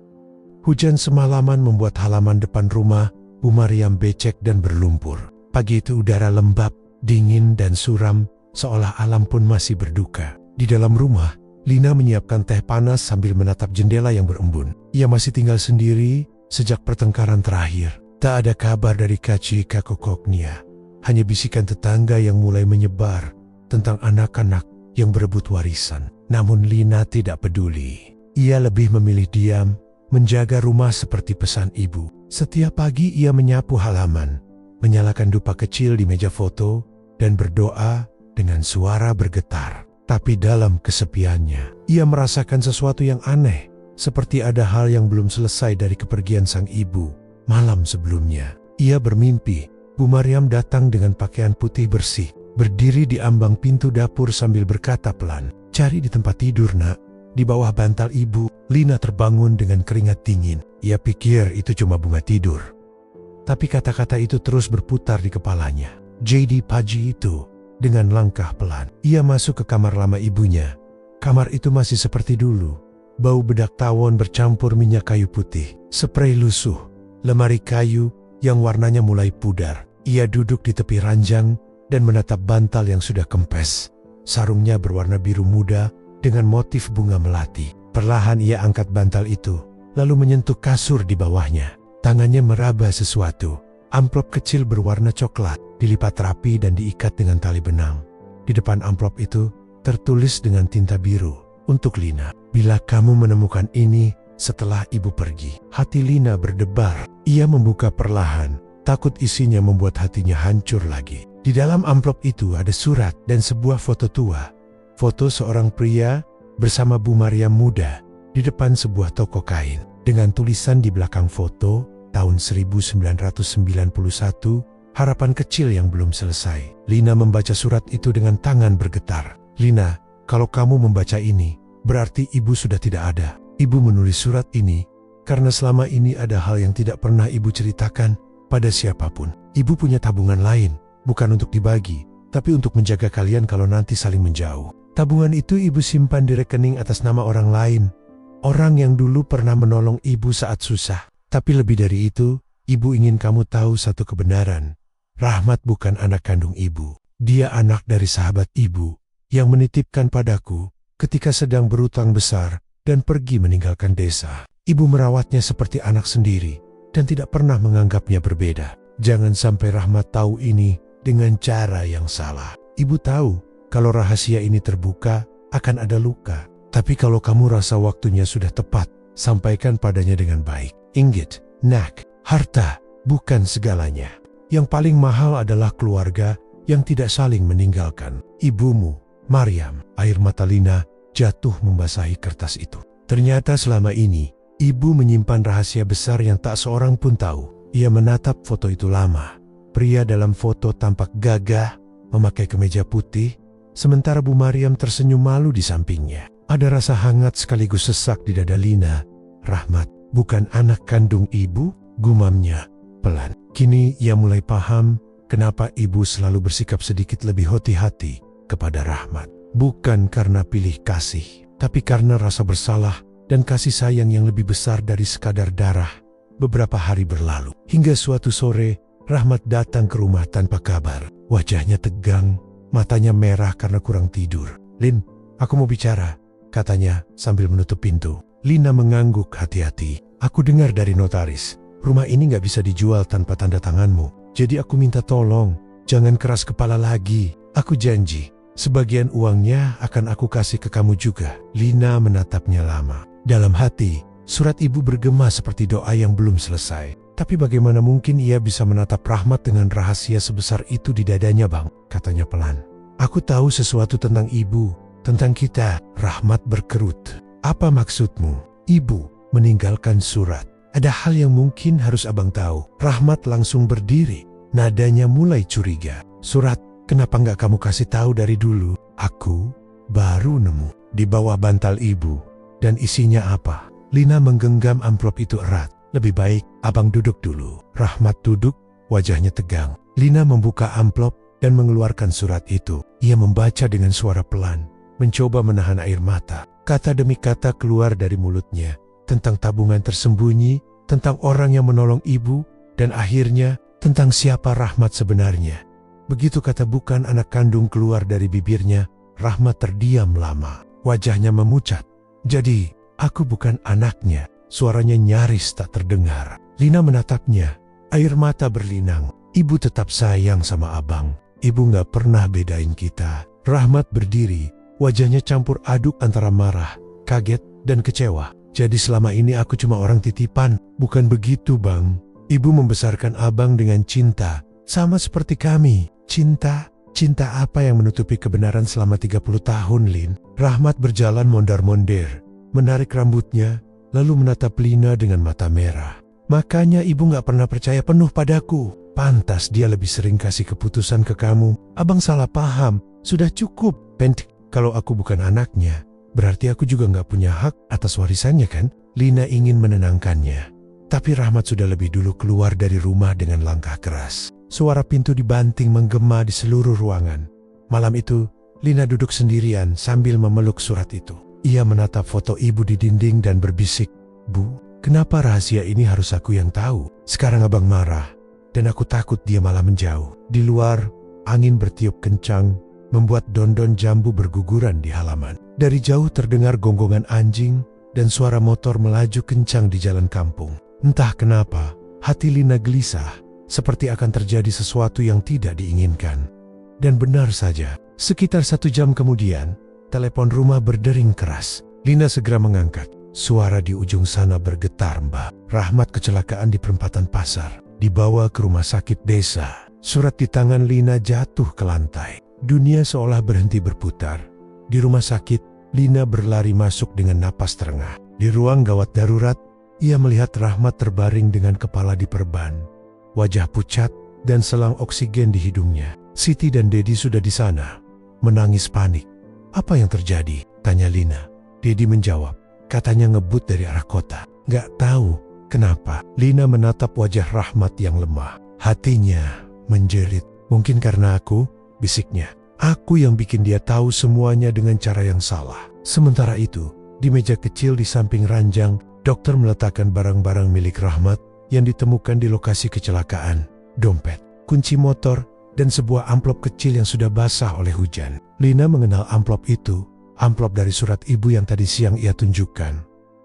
Hujan semalaman membuat halaman depan rumah Bu Mariam becek dan berlumpur. Pagi itu udara lembab, dingin dan suram, seolah alam pun masih berduka. Di dalam rumah, Lina menyiapkan teh panas sambil menatap jendela yang berembun. Ia masih tinggal sendiri sejak pertengkaran terakhir. Tak ada kabar dari Kaci Kakokoknya, hanya bisikan tetangga yang mulai menyebar tentang anak-anak yang berebut warisan. Namun Lina tidak peduli. Ia lebih memilih diam, menjaga rumah seperti pesan ibu. Setiap pagi ia menyapu halaman, menyalakan dupa kecil di meja foto, dan berdoa dengan suara bergetar. Tapi dalam kesepiannya, ia merasakan sesuatu yang aneh, seperti ada hal yang belum selesai dari kepergian sang ibu. Malam sebelumnya, ia bermimpi Bu Maryam datang dengan pakaian putih bersih, berdiri di ambang pintu dapur sambil berkata pelan, "Cari di tempat tidur, nak." Di bawah bantal ibu, Lina terbangun dengan keringat dingin. Ia pikir itu cuma bunga tidur. Tapi kata-kata itu terus berputar di kepalanya. Jadi pagi itu, dengan langkah pelan, ia masuk ke kamar lama ibunya. Kamar itu masih seperti dulu. Bau bedak tawon bercampur minyak kayu putih, sprei lusuh, lemari kayu yang warnanya mulai pudar. Ia duduk di tepi ranjang dan menatap bantal yang sudah kempes. Sarungnya berwarna biru muda dengan motif bunga melati. Perlahan ia angkat bantal itu, lalu menyentuh kasur di bawahnya. Tangannya meraba sesuatu. Amplop kecil berwarna coklat, dilipat rapi dan diikat dengan tali benang. Di depan amplop itu tertulis dengan tinta biru, "Untuk Lina. Bila kamu menemukan ini setelah ibu pergi." Hati Lina berdebar. Ia membuka perlahan, takut isinya membuat hatinya hancur lagi. Di dalam amplop itu ada surat dan sebuah foto tua. Foto seorang pria bersama Bu Maryam muda di depan sebuah toko kain. Dengan tulisan di belakang foto, tahun 1991, harapan kecil yang belum selesai. Lina membaca surat itu dengan tangan bergetar. "Lina, kalau kamu membaca ini, berarti ibu sudah tidak ada. Ibu menulis surat ini karena selama ini ada hal yang tidak pernah ibu ceritakan pada siapapun. Ibu punya tabungan lain, bukan untuk dibagi, tapi untuk menjaga kalian kalau nanti saling menjauh. Tabungan itu ibu simpan di rekening atas nama orang lain. Orang yang dulu pernah menolong ibu saat susah. Tapi lebih dari itu, ibu ingin kamu tahu satu kebenaran. Rahmat bukan anak kandung ibu. Dia anak dari sahabat ibu yang menitipkan padaku ketika sedang berutang besar dan pergi meninggalkan desa. Ibu merawatnya seperti anak sendiri dan tidak pernah menganggapnya berbeda. Jangan sampai Rahmat tahu ini dengan cara yang salah. Ibu tahu kalau rahasia ini terbuka akan ada luka. Tapi kalau kamu rasa waktunya sudah tepat, sampaikan padanya dengan baik. Ingat, nak, harta bukan segalanya. Yang paling mahal adalah keluarga yang tidak saling meninggalkan. Ibumu, Maryam." Air mata Lina jatuh membasahi kertas itu. Ternyata selama ini, ibu menyimpan rahasia besar yang tak seorang pun tahu. Ia menatap foto itu lama. Pria dalam foto tampak gagah, memakai kemeja putih, sementara Bu Maryam tersenyum malu di sampingnya. Ada rasa hangat sekaligus sesak di dada Lina. "Rahmat bukan anak kandung ibu," gumamnya pelan. Kini ia mulai paham kenapa ibu selalu bersikap sedikit lebih hati-hati kepada Rahmat. Bukan karena pilih kasih, tapi karena rasa bersalah dan kasih sayang yang lebih besar dari sekadar darah. Beberapa hari berlalu, hingga suatu sore Rahmat datang ke rumah tanpa kabar. Wajahnya tegang, matanya merah karena kurang tidur. "Lin, aku mau bicara," katanya sambil menutup pintu. Lina mengangguk hati-hati. "Aku dengar dari notaris, rumah ini gak bisa dijual tanpa tanda tanganmu. Jadi aku minta tolong, jangan keras kepala lagi. Aku janji, sebagian uangnya akan aku kasih ke kamu juga." Lina menatapnya lama. Dalam hati, surat ibu bergema seperti doa yang belum selesai. Tapi bagaimana mungkin ia bisa menatap Rahmat dengan rahasia sebesar itu di dadanya, Bang? Katanya pelan. "Aku tahu sesuatu tentang ibu, tentang kita." Rahmat berkerut. "Apa maksudmu?" "Ibu meninggalkan surat. Ada hal yang mungkin harus abang tahu." Rahmat langsung berdiri. Nadanya mulai curiga. "Surat, kenapa nggak kamu kasih tahu dari dulu?" "Aku baru nemu di bawah bantal ibu. Dan isinya apa?" Lina menggenggam amplop itu erat. "Lebih baik abang duduk dulu." Rahmat duduk, wajahnya tegang. Lina membuka amplop dan mengeluarkan surat itu. Ia membaca dengan suara pelan, mencoba menahan air mata. Kata demi kata keluar dari mulutnya, tentang tabungan tersembunyi, tentang orang yang menolong ibu, dan akhirnya tentang siapa Rahmat sebenarnya. Begitu kata bukan anak kandung keluar dari bibirnya, Rahmat terdiam lama. Wajahnya memucat. "Jadi, aku bukan anaknya." Suaranya nyaris tak terdengar. Lina menatapnya. Air mata berlinang. Ibu tetap sayang sama abang. Ibu gak pernah bedain kita. Rahmat berdiri. Wajahnya campur aduk antara marah, kaget, dan kecewa. Jadi selama ini aku cuma orang titipan. Bukan begitu, Bang. Ibu membesarkan abang dengan cinta. Sama seperti kami. Cinta apa yang menutupi kebenaran selama 30 tahun, Lin? Rahmat berjalan mondar-mondir, menarik rambutnya, lalu menatap Lina dengan mata merah. Makanya ibu gak pernah percaya penuh padaku. Pantas dia lebih sering kasih keputusan ke kamu. Abang salah paham. Sudah cukup. Penting, kalau aku bukan anaknya, berarti aku juga gak punya hak atas warisannya kan? Lina ingin menenangkannya. Tapi Rahmat sudah lebih dulu keluar dari rumah dengan langkah keras. Suara pintu dibanting menggema di seluruh ruangan. Malam itu, Lina duduk sendirian sambil memeluk surat itu. Ia menatap foto ibu di dinding dan berbisik, "Bu, kenapa rahasia ini harus aku yang tahu? Sekarang abang marah, dan aku takut dia malah menjauh." Di luar, angin bertiup kencang, membuat dondon jambu berguguran di halaman. Dari jauh terdengar gonggongan anjing, dan suara motor melaju kencang di jalan kampung. Entah kenapa, hati Lina gelisah, seperti akan terjadi sesuatu yang tidak diinginkan. Dan benar saja, sekitar 1 jam kemudian, telepon rumah berdering keras. Lina segera mengangkat. Suara di ujung sana bergetar, "Mbak, Rahmat kecelakaan di perempatan pasar. Dibawa ke rumah sakit desa." Surat di tangan Lina jatuh ke lantai. Dunia seolah berhenti berputar. Di rumah sakit, Lina berlari masuk dengan napas terengah. Di ruang gawat darurat, ia melihat Rahmat terbaring dengan kepala diperban, wajah pucat, dan selang oksigen di hidungnya. Siti dan Dedi sudah di sana, menangis panik. "Apa yang terjadi?" tanya Lina. Dedi menjawab, "Katanya ngebut dari arah kota." "Gak tahu kenapa." Lina menatap wajah Rahmat yang lemah. Hatinya menjerit. "Mungkin karena aku," bisiknya. "Aku yang bikin dia tahu semuanya dengan cara yang salah." Sementara itu, di meja kecil di samping ranjang, dokter meletakkan barang-barang milik Rahmat yang ditemukan di lokasi kecelakaan. Dompet, kunci motor, dan sebuah amplop kecil yang sudah basah oleh hujan. Lina mengenal amplop itu, amplop dari surat ibu yang tadi siang ia tunjukkan.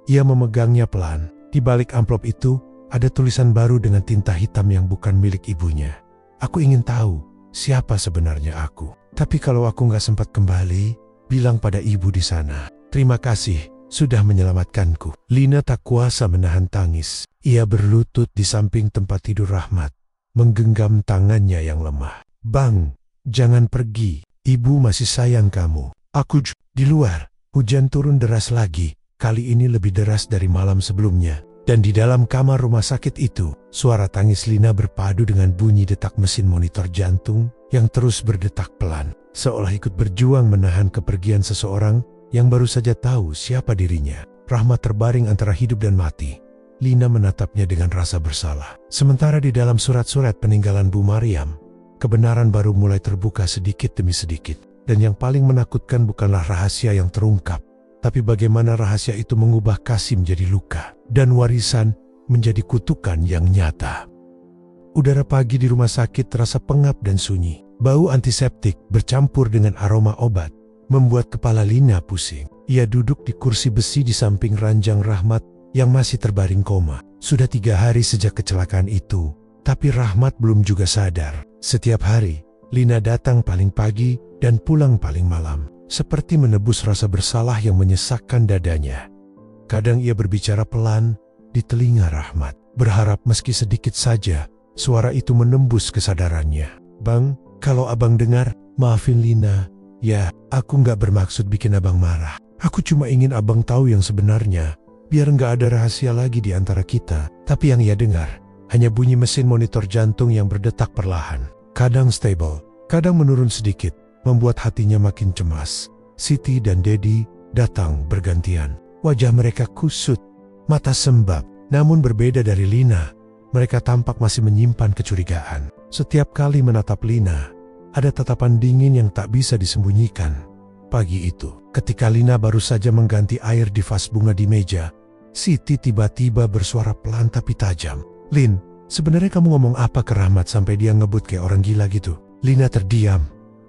Ia memegangnya pelan. Di balik amplop itu, ada tulisan baru dengan tinta hitam yang bukan milik ibunya. "Aku ingin tahu siapa sebenarnya aku. Tapi kalau aku nggak sempat kembali, bilang pada ibu di sana. Terima kasih sudah menyelamatkanku." Lina tak kuasa menahan tangis. Ia berlutut di samping tempat tidur Rahmat, menggenggam tangannya yang lemah. "Bang, jangan pergi. Ibu masih sayang kamu." Di luar, hujan turun deras lagi. Kali ini lebih deras dari malam sebelumnya. Dan di dalam kamar rumah sakit itu, suara tangis Lina berpadu dengan bunyi detak mesin monitor jantung yang terus berdetak pelan, seolah ikut berjuang menahan kepergian seseorang yang baru saja tahu siapa dirinya. Rahmat terbaring antara hidup dan mati. Lina menatapnya dengan rasa bersalah. Sementara di dalam surat-surat peninggalan Bu Mariam, kebenaran baru mulai terbuka sedikit demi sedikit. Dan yang paling menakutkan bukanlah rahasia yang terungkap, tapi bagaimana rahasia itu mengubah Kasim jadi luka, dan warisan menjadi kutukan yang nyata. Udara pagi di rumah sakit terasa pengap dan sunyi. Bau antiseptik bercampur dengan aroma obat membuat kepala Lina pusing. Ia duduk di kursi besi di samping ranjang Rahmat yang masih terbaring koma. Sudah 3 hari sejak kecelakaan itu, tapi Rahmat belum juga sadar. Setiap hari, Lina datang paling pagi dan pulang paling malam, seperti menebus rasa bersalah yang menyesakkan dadanya. Kadang ia berbicara pelan di telinga Rahmat, berharap meski sedikit saja suara itu menembus kesadarannya. "Bang, kalau abang dengar, maafin Lina. Ya, aku nggak bermaksud bikin abang marah. Aku cuma ingin abang tahu yang sebenarnya, biar nggak ada rahasia lagi di antara kita." Tapi yang ia dengar hanya bunyi mesin monitor jantung yang berdetak perlahan. Kadang stable, kadang menurun sedikit, membuat hatinya makin cemas. Siti dan Dedi datang bergantian. Wajah mereka kusut, mata sembab, namun berbeda dari Lina. Mereka tampak masih menyimpan kecurigaan. Setiap kali menatap Lina, ada tatapan dingin yang tak bisa disembunyikan. Pagi itu, ketika Lina baru saja mengganti air di vas bunga di meja, Siti tiba-tiba bersuara pelan tapi tajam. "Lin, sebenarnya kamu ngomong apa ke Rahmat sampai dia ngebut kayak orang gila gitu?" Lina terdiam,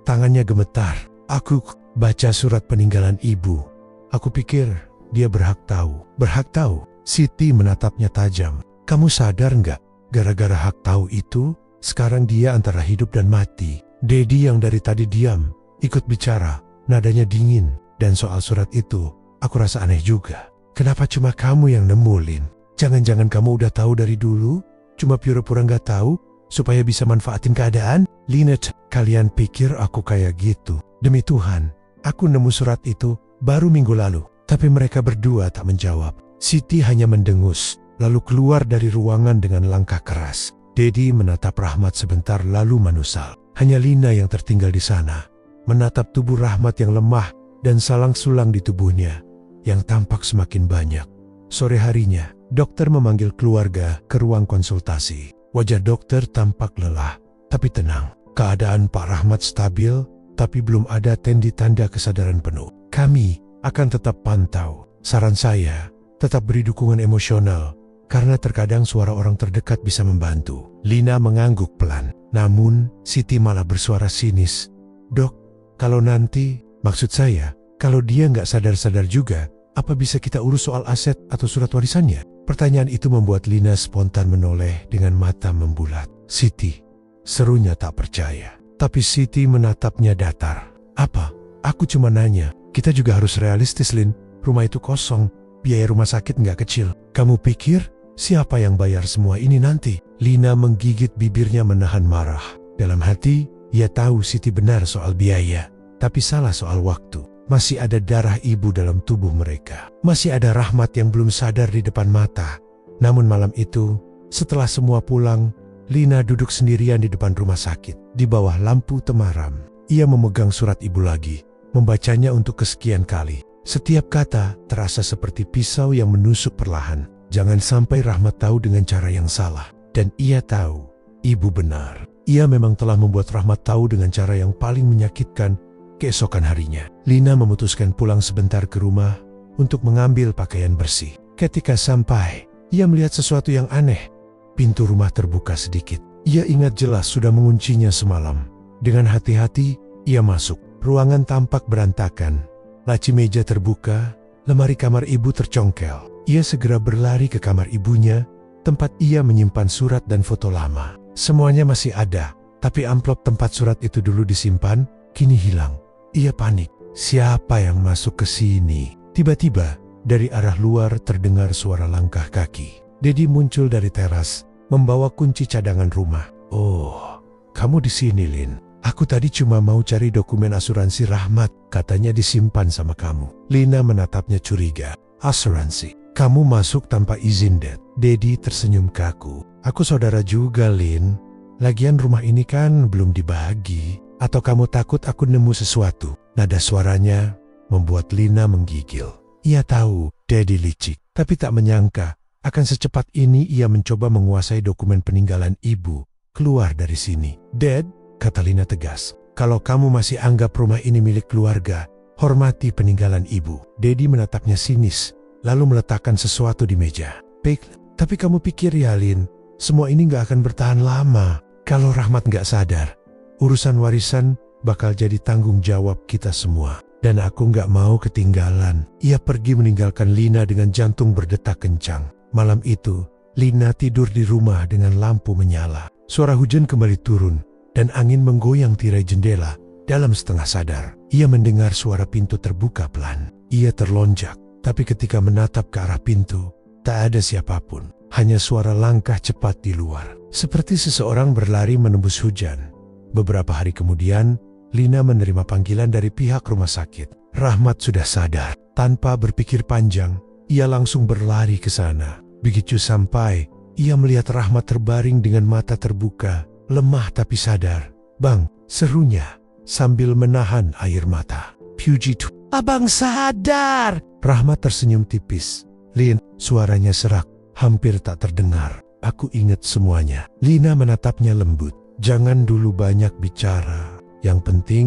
tangannya gemetar. "Aku baca surat peninggalan ibu. Aku pikir dia berhak tahu." "Berhak tahu?" Siti menatapnya tajam. "Kamu sadar nggak? Gara-gara hak tahu itu, sekarang dia antara hidup dan mati. Dedi yang dari tadi diam, ikut bicara, nadanya dingin. Dan soal surat itu, aku rasa aneh juga. Kenapa cuma kamu yang nemu, Lin? Jangan-jangan kamu udah tahu dari dulu? Cuma pura-pura nggak tahu, supaya bisa manfaatin keadaan? Lynette, kalian pikir aku kayak gitu? Demi Tuhan, aku nemu surat itu baru minggu lalu. Tapi mereka berdua tak menjawab. Siti hanya mendengus, lalu keluar dari ruangan dengan langkah keras. Dedi menatap Rahmat sebentar lalu manusal. Hanya Lina yang tertinggal di sana, menatap tubuh Rahmat yang lemah dan salang-sulang di tubuhnya, yang tampak semakin banyak. Sore harinya, dokter memanggil keluarga ke ruang konsultasi. Wajah dokter tampak lelah, tapi tenang. Keadaan Pak Rahmat stabil, tapi belum ada tanda kesadaran penuh. Kami akan tetap pantau. Saran saya, tetap beri dukungan emosional, karena terkadang suara orang terdekat bisa membantu. Lina mengangguk pelan, namun Siti malah bersuara sinis. Dok, kalau nanti, maksud saya, kalau dia nggak sadar-sadar juga, apa bisa kita urus soal aset atau surat warisannya? Pertanyaan itu membuat Lina spontan menoleh dengan mata membulat. Siti, serunya tak percaya. Tapi Siti menatapnya datar. Apa? Aku cuma nanya. Kita juga harus realistis, Lin. Rumah itu kosong. Biaya rumah sakit nggak kecil. Kamu pikir siapa yang bayar semua ini nanti? Lina menggigit bibirnya menahan marah. Dalam hati, ia tahu Siti benar soal biaya. Tapi salah soal waktu. Masih ada darah ibu dalam tubuh mereka. Masih ada Rahmat yang belum sadar di depan mata. Namun malam itu, setelah semua pulang, Lina duduk sendirian di depan rumah sakit. Di bawah lampu temaram, ia memegang surat ibu lagi. Membacanya untuk kesekian kali. Setiap kata terasa seperti pisau yang menusuk perlahan. Jangan sampai Rahmat tahu dengan cara yang salah. Dan ia tahu, ibu benar. Ia memang telah membuat Rahmat tahu dengan cara yang paling menyakitkan. Keesokan harinya, Lina memutuskan pulang sebentar ke rumah untuk mengambil pakaian bersih. Ketika sampai, ia melihat sesuatu yang aneh. Pintu rumah terbuka sedikit. Ia ingat jelas sudah menguncinya semalam. Dengan hati-hati, ia masuk. Ruangan tampak berantakan. Laci meja terbuka, lemari kamar ibu tercongkel. Ia segera berlari ke kamar ibunya, tempat ia menyimpan surat dan foto lama. Semuanya masih ada, tapi amplop tempat surat itu dulu disimpan, kini hilang. Ia panik. Siapa yang masuk ke sini? Tiba-tiba, dari arah luar terdengar suara langkah kaki. Dedi muncul dari teras, membawa kunci cadangan rumah. Oh, kamu di sini, Lin. Aku tadi cuma mau cari dokumen asuransi Rahmat, katanya disimpan sama kamu. Lina menatapnya curiga. Asuransi? Kamu masuk tanpa izin, Dad. Dedi tersenyum kaku. Aku saudara juga, Lin. Lagian rumah ini kan belum dibagi. Atau kamu takut aku nemu sesuatu? Nada suaranya membuat Lina menggigil. Ia tahu Dedi licik, tapi tak menyangka akan secepat ini ia mencoba menguasai dokumen peninggalan ibu. Keluar dari sini. Dad, kata Lina tegas, kalau kamu masih anggap rumah ini milik keluarga, hormati peninggalan ibu. Dedi menatapnya sinis, lalu meletakkan sesuatu di meja. Baik, tapi kamu pikir ya, Lin, semua ini gak akan bertahan lama. Kalau Rahmat gak sadar, urusan warisan bakal jadi tanggung jawab kita semua. Dan aku gak mau ketinggalan. Ia pergi meninggalkan Lina dengan jantung berdetak kencang. Malam itu, Lina tidur di rumah dengan lampu menyala. Suara hujan kembali turun, dan angin menggoyang tirai jendela. Dalam setengah sadar, ia mendengar suara pintu terbuka pelan. Ia terlonjak, tapi ketika menatap ke arah pintu, tak ada siapapun. Hanya suara langkah cepat di luar. Seperti seseorang berlari menembus hujan. Beberapa hari kemudian, Lina menerima panggilan dari pihak rumah sakit. Rahmat sudah sadar. Tanpa berpikir panjang, ia langsung berlari ke sana. Begitu sampai, ia melihat Rahmat terbaring dengan mata terbuka, lemah tapi sadar. Bang, serunya, sambil menahan air mata. Puji Tuhan, abang sadar! Rahmat tersenyum tipis. Lin, suaranya serak, hampir tak terdengar. Aku ingat semuanya. Lina menatapnya lembut. Jangan dulu banyak bicara. Yang penting,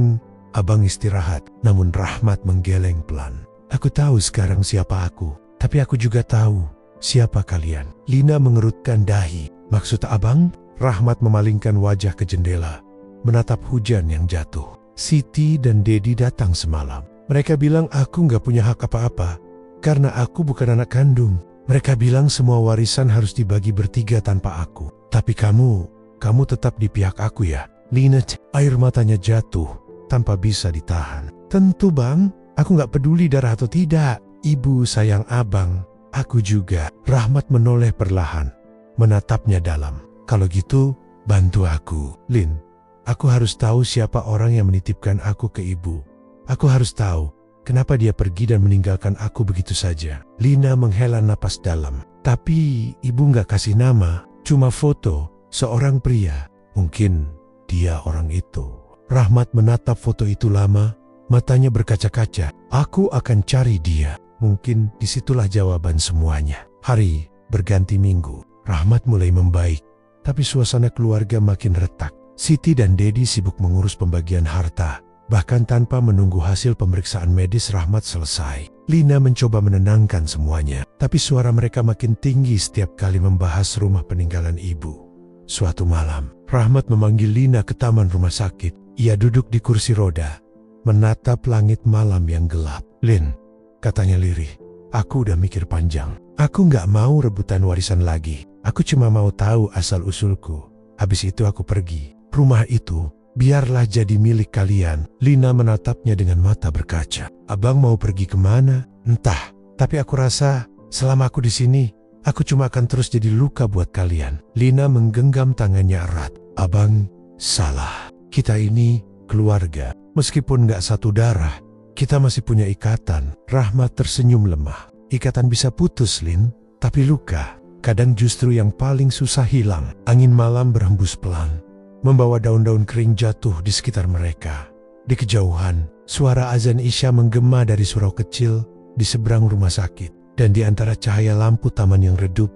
abang istirahat. Namun Rahmat menggeleng pelan. Aku tahu sekarang siapa aku. Tapi aku juga tahu siapa kalian. Lina mengerutkan dahi. Maksud abang? Rahmat memalingkan wajah ke jendela, menatap hujan yang jatuh. Siti dan Dedi datang semalam. Mereka bilang aku gak punya hak apa-apa, karena aku bukan anak kandung. Mereka bilang semua warisan harus dibagi bertiga tanpa aku. Tapi kamu tetap di pihak aku ya? Lina, air matanya jatuh tanpa bisa ditahan. Tentu bang, aku gak peduli darah atau tidak. Ibu sayang abang, aku juga. Rahmat menoleh perlahan, menatapnya dalam. Kalau gitu, bantu aku. Lin, aku harus tahu siapa orang yang menitipkan aku ke ibu. Aku harus tahu kenapa dia pergi dan meninggalkan aku begitu saja. Lina menghela napas dalam. Tapi ibu gak kasih nama, cuma foto seorang pria. Mungkin dia orang itu. Rahmat menatap foto itu lama, matanya berkaca-kaca. Aku akan cari dia. Mungkin disitulah jawaban semuanya. Hari berganti minggu. Rahmat mulai membaik, tapi suasana keluarga makin retak. Siti dan Dedi sibuk mengurus pembagian harta. Bahkan tanpa menunggu hasil pemeriksaan medis Rahmat selesai. Lina mencoba menenangkan semuanya, tapi suara mereka makin tinggi setiap kali membahas rumah peninggalan ibu. Suatu malam, Rahmat memanggil Lina ke taman rumah sakit. Ia duduk di kursi roda, menatap langit malam yang gelap. Lin, katanya lirih, aku udah mikir panjang. Aku gak mau rebutan warisan lagi. Aku cuma mau tahu asal-usulku. Habis itu aku pergi. Rumah itu biarlah jadi milik kalian. Lina menatapnya dengan mata berkaca. Abang mau pergi kemana? Entah. Tapi aku rasa selama aku di sini, aku cuma akan terus jadi luka buat kalian. Lina menggenggam tangannya erat. Abang salah. Kita ini keluarga. Meskipun gak satu darah, kita masih punya ikatan. Rahmat tersenyum lemah. Ikatan bisa putus, Lin. Tapi luka kadang justru yang paling susah hilang. Angin malam berhembus pelan, membawa daun-daun kering jatuh di sekitar mereka. Di kejauhan, suara azan Isya menggema dari surau kecil di seberang rumah sakit. Dan di antara cahaya lampu taman yang redup,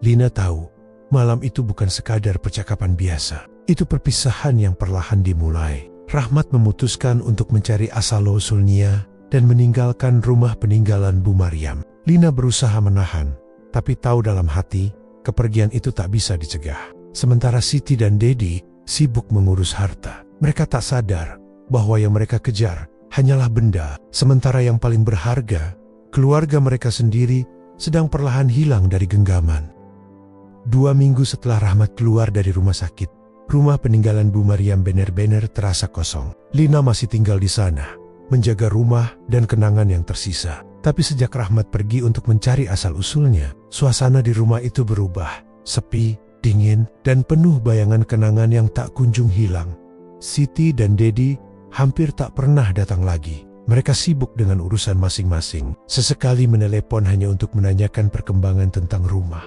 Lina tahu malam itu bukan sekadar percakapan biasa. Itu perpisahan yang perlahan dimulai. Rahmat memutuskan untuk mencari asal-usul Nia dan meninggalkan rumah peninggalan Bu Maryam. Lina berusaha menahan, tapi tahu dalam hati, kepergian itu tak bisa dicegah. Sementara Siti dan Dedi sibuk mengurus harta. Mereka tak sadar bahwa yang mereka kejar hanyalah benda, sementara yang paling berharga, keluarga mereka sendiri, sedang perlahan hilang dari genggaman. 2 minggu setelah Rahmat keluar dari rumah sakit, rumah peninggalan Bu Maryam benar-benar terasa kosong. Lina masih tinggal di sana, menjaga rumah dan kenangan yang tersisa. Tapi sejak Rahmat pergi untuk mencari asal-usulnya, suasana di rumah itu berubah. Sepi, dingin, dan penuh bayangan kenangan yang tak kunjung hilang. Siti dan Dedi hampir tak pernah datang lagi. Mereka sibuk dengan urusan masing-masing. Sesekali menelepon hanya untuk menanyakan perkembangan tentang rumah.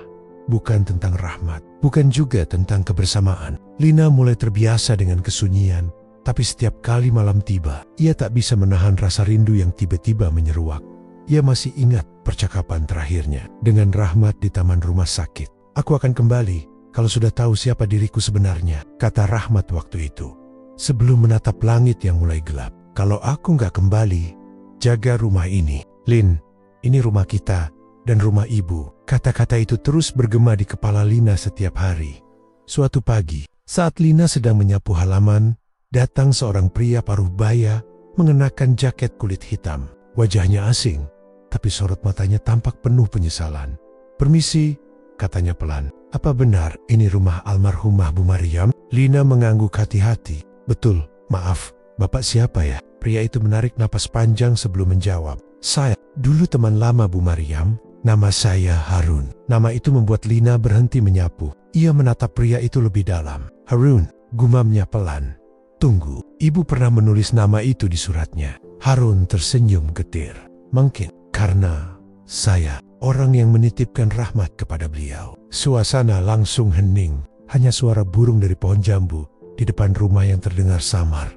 Bukan tentang Rahmat, bukan juga tentang kebersamaan. Lina mulai terbiasa dengan kesunyian. Tapi setiap kali malam tiba, ia tak bisa menahan rasa rindu yang tiba-tiba menyeruak. Ia masih ingat percakapan terakhirnya dengan Rahmat di taman rumah sakit. Aku akan kembali kalau sudah tahu siapa diriku sebenarnya, kata Rahmat waktu itu. Sebelum menatap langit yang mulai gelap. Kalau aku nggak kembali, jaga rumah ini. Lin, ini rumah kita dan rumah ibu. Kata-kata itu terus bergema di kepala Lina setiap hari. Suatu pagi, saat Lina sedang menyapu halaman, datang seorang pria paruh baya mengenakan jaket kulit hitam. Wajahnya asing, tapi sorot matanya tampak penuh penyesalan. Permisi, katanya pelan. Apa benar ini rumah almarhumah Bu Maryam? Lina mengangguk hati-hati. Betul, maaf, Bapak siapa ya? Pria itu menarik napas panjang sebelum menjawab. Saya, dulu teman lama Bu Maryam. Nama saya Harun. Nama itu membuat Lina berhenti menyapu. Ia menatap pria itu lebih dalam. Harun, gumamnya pelan. Tunggu, ibu pernah menulis nama itu di suratnya. Harun tersenyum getir. Mungkin karena saya orang yang menitipkan Rahmat kepada beliau. Suasana langsung hening. Hanya suara burung dari pohon jambu di depan rumah yang terdengar samar.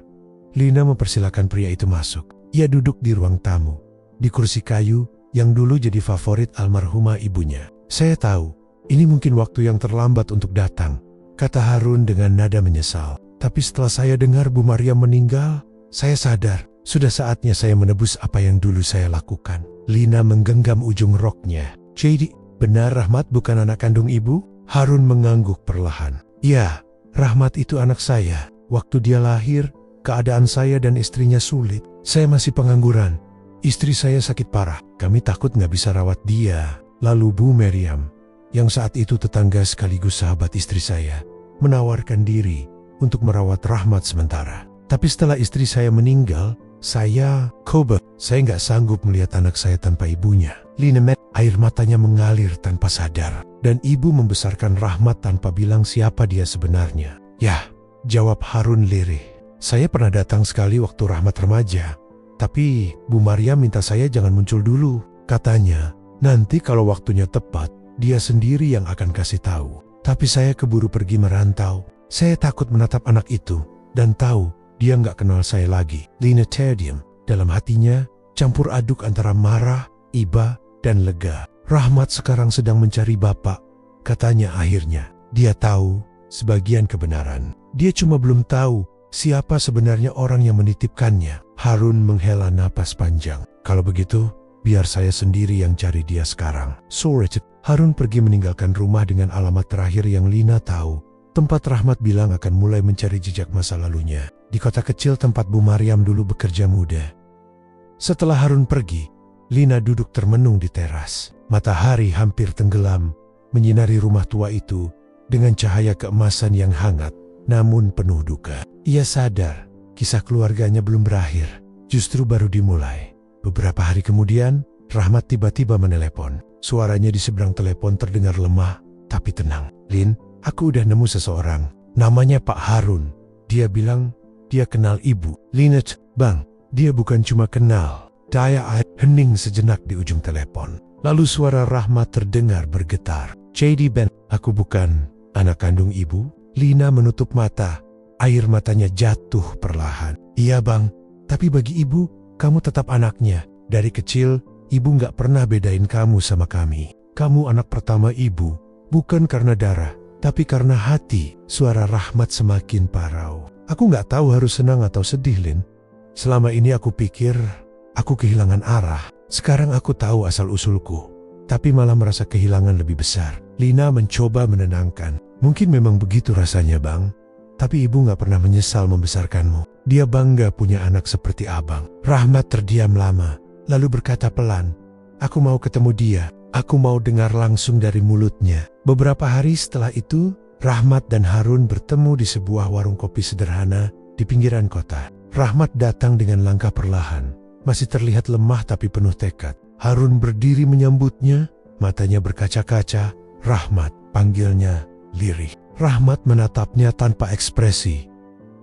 Lina mempersilakan pria itu masuk. Ia duduk di ruang tamu, di kursi kayu yang dulu jadi favorit almarhumah ibunya. Saya tahu, ini mungkin waktu yang terlambat untuk datang, kata Harun dengan nada menyesal. Tapi setelah saya dengar Bu Maryam meninggal, saya sadar, sudah saatnya saya menebus apa yang dulu saya lakukan. Lina menggenggam ujung roknya. Jadi, benar Rahmat bukan anak kandung ibu? Harun mengangguk perlahan. Ya, Rahmat itu anak saya. Waktu dia lahir, keadaan saya dan istrinya sulit. Saya masih pengangguran. Istri saya sakit parah. Kami takut nggak bisa rawat dia. Lalu Bu Meriam, yang saat itu tetangga sekaligus sahabat istri saya, menawarkan diri untuk merawat Rahmat sementara. Tapi setelah istri saya meninggal, saya nggak sanggup melihat anak saya tanpa ibunya. Lina air matanya mengalir tanpa sadar. Dan ibu membesarkan Rahmat tanpa bilang siapa dia sebenarnya. Yah, jawab Harun lirih. Saya pernah datang sekali waktu Rahmat remaja. Tapi Bu Maryam minta saya jangan muncul dulu. Katanya, nanti kalau waktunya tepat, dia sendiri yang akan kasih tahu. Tapi saya keburu pergi merantau. Saya takut menatap anak itu dan tahu dia nggak kenal saya lagi. Lina terdiam. Dalam hatinya, campur aduk antara marah, iba, dan lega. Rahmat sekarang sedang mencari bapak, katanya akhirnya. Dia tahu sebagian kebenaran. Dia cuma belum tahu siapa sebenarnya orang yang menitipkannya. Harun menghela napas panjang. Kalau begitu, biar saya sendiri yang cari dia sekarang. Sore, Harun pergi meninggalkan rumah dengan alamat terakhir yang Lina tahu. Tempat Rahmat bilang akan mulai mencari jejak masa lalunya. Di kota kecil tempat Bu Maryam dulu bekerja muda. Setelah Harun pergi, Lina duduk termenung di teras. Matahari hampir tenggelam, menyinari rumah tua itu dengan cahaya keemasan yang hangat, namun penuh duka. Ia sadar, kisah keluarganya belum berakhir, justru baru dimulai. Beberapa hari kemudian, Rahmat tiba-tiba menelepon. Suaranya di seberang telepon terdengar lemah, tapi tenang. Lin, aku udah nemu seseorang. Namanya Pak Harun. Dia bilang, dia kenal ibu. Lina, bang, dia bukan cuma kenal. Daya hening sejenak di ujung telepon. Lalu suara Rahmat terdengar bergetar. Jadi Ben, aku bukan anak kandung ibu. Lina menutup mata. Air matanya jatuh perlahan. Iya bang, tapi bagi ibu, kamu tetap anaknya. Dari kecil, ibu gak pernah bedain kamu sama kami. Kamu anak pertama ibu, bukan karena darah, tapi karena hati. Suara Rahmat semakin parau. Aku gak tahu harus senang atau sedih, Lin. Selama ini aku pikir aku kehilangan arah. Sekarang aku tahu asal-usulku, tapi malah merasa kehilangan lebih besar. Lina mencoba menenangkan. Mungkin memang begitu rasanya bang, tapi ibu gak pernah menyesal membesarkanmu. Dia bangga punya anak seperti abang. Rahmat terdiam lama, lalu berkata pelan, aku mau ketemu dia. Aku mau dengar langsung dari mulutnya. Beberapa hari setelah itu, Rahmat dan Harun bertemu di sebuah warung kopi sederhana di pinggiran kota. Rahmat datang dengan langkah perlahan. Masih terlihat lemah tapi penuh tekad. Harun berdiri menyambutnya, matanya berkaca-kaca. Rahmat, panggilnya lirih. Rahmat menatapnya tanpa ekspresi.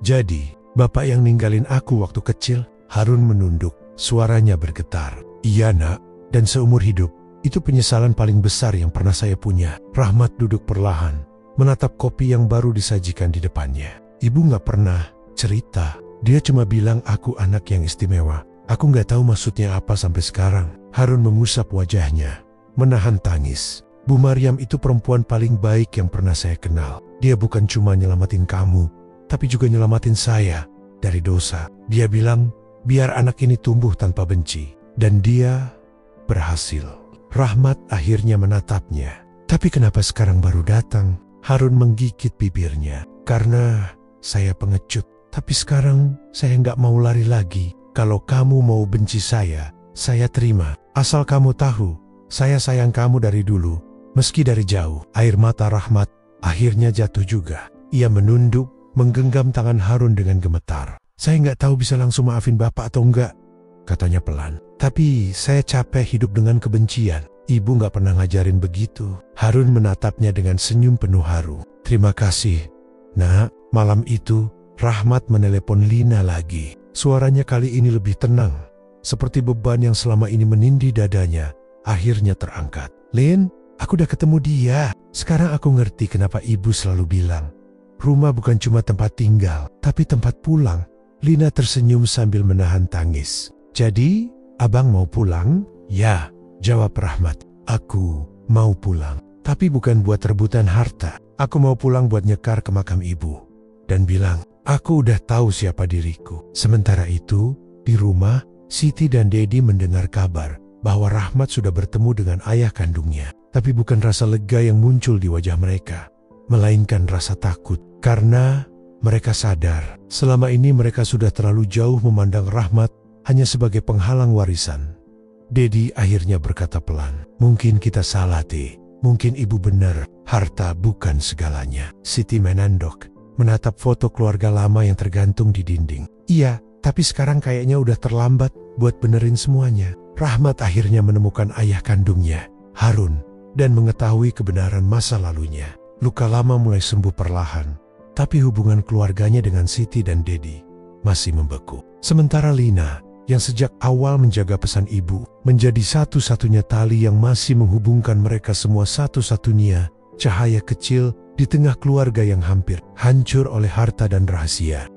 Jadi, bapak yang ninggalin aku waktu kecil? Harun menunduk, suaranya bergetar. Iya nak, dan seumur hidup, itu penyesalan paling besar yang pernah saya punya. Rahmat duduk perlahan, menatap kopi yang baru disajikan di depannya. Ibu gak pernah cerita. Dia cuma bilang aku anak yang istimewa. Aku gak tahu maksudnya apa sampai sekarang. Harun mengusap wajahnya, menahan tangis. Bu Maryam itu perempuan paling baik yang pernah saya kenal. Dia bukan cuma nyelamatin kamu, tapi juga nyelamatin saya dari dosa. Dia bilang, biar anak ini tumbuh tanpa benci. Dan dia berhasil. Rahmat akhirnya menatapnya. Tapi kenapa sekarang baru datang? Harun menggigit bibirnya. Karena saya pengecut. Tapi sekarang saya nggak mau lari lagi. Kalau kamu mau benci saya terima. Asal kamu tahu, saya sayang kamu dari dulu. Meski dari jauh. Air mata Rahmat akhirnya jatuh juga. Ia menunduk, menggenggam tangan Harun dengan gemetar. Saya nggak tahu bisa langsung maafin bapak atau enggak, katanya pelan. Tapi saya capek hidup dengan kebencian. Ibu nggak pernah ngajarin begitu. Harun menatapnya dengan senyum penuh haru. Terima kasih. Nah, malam itu, Rahmat menelepon Lina lagi. Suaranya kali ini lebih tenang. Seperti beban yang selama ini menindih dadanya, akhirnya terangkat. Lin, aku udah ketemu dia. Sekarang aku ngerti kenapa ibu selalu bilang, rumah bukan cuma tempat tinggal, tapi tempat pulang. Lina tersenyum sambil menahan tangis. Jadi, abang mau pulang? Ya, jawab Rahmat. Aku mau pulang. Tapi bukan buat rebutan harta. Aku mau pulang buat nyekar ke makam ibu. Dan bilang, aku udah tahu siapa diriku. Sementara itu, di rumah, Siti dan Dedi mendengar kabar bahwa Rahmat sudah bertemu dengan ayah kandungnya. Tapi bukan rasa lega yang muncul di wajah mereka, melainkan rasa takut. Karena mereka sadar, selama ini mereka sudah terlalu jauh memandang Rahmat hanya sebagai penghalang warisan. Dedi akhirnya berkata pelan, "Mungkin kita salah, Ti. Mungkin ibu benar, harta bukan segalanya." Siti menandok, menatap foto keluarga lama yang tergantung di dinding. "Iya, tapi sekarang kayaknya udah terlambat buat benerin semuanya." Rahmat akhirnya menemukan ayah kandungnya, Harun, dan mengetahui kebenaran masa lalunya. Luka lama mulai sembuh perlahan, tapi hubungan keluarganya dengan Siti dan Dedi masih membeku. Sementara Lina, yang sejak awal menjaga pesan ibu, menjadi satu-satunya tali yang masih menghubungkan mereka semua, satu-satunya cahaya kecil di tengah keluarga yang hampir hancur oleh harta dan rahasia.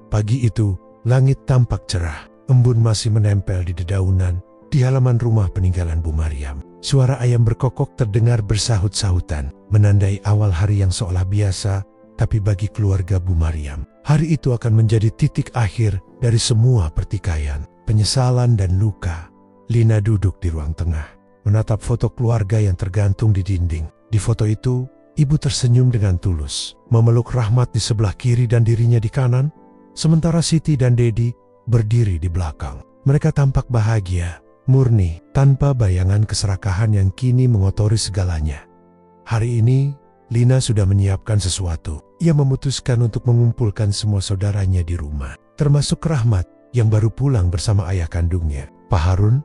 Pagi itu, langit tampak cerah, embun masih menempel di dedaunan di halaman rumah peninggalan Bu Maryam. Suara ayam berkokok terdengar bersahut-sahutan, menandai awal hari yang seolah biasa, tapi bagi keluarga Bu Maryam, hari itu akan menjadi titik akhir dari semua pertikaian, penyesalan dan luka. Lina duduk di ruang tengah, menatap foto keluarga yang tergantung di dinding. Di foto itu, ibu tersenyum dengan tulus, memeluk Rahmat di sebelah kiri dan dirinya di kanan, sementara Siti dan Dedi berdiri di belakang. Mereka tampak bahagia, murni, tanpa bayangan keserakahan yang kini mengotori segalanya. Hari ini, Lina sudah menyiapkan sesuatu. Ia memutuskan untuk mengumpulkan semua saudaranya di rumah, termasuk Rahmat yang baru pulang bersama ayah kandungnya, Pak Harun.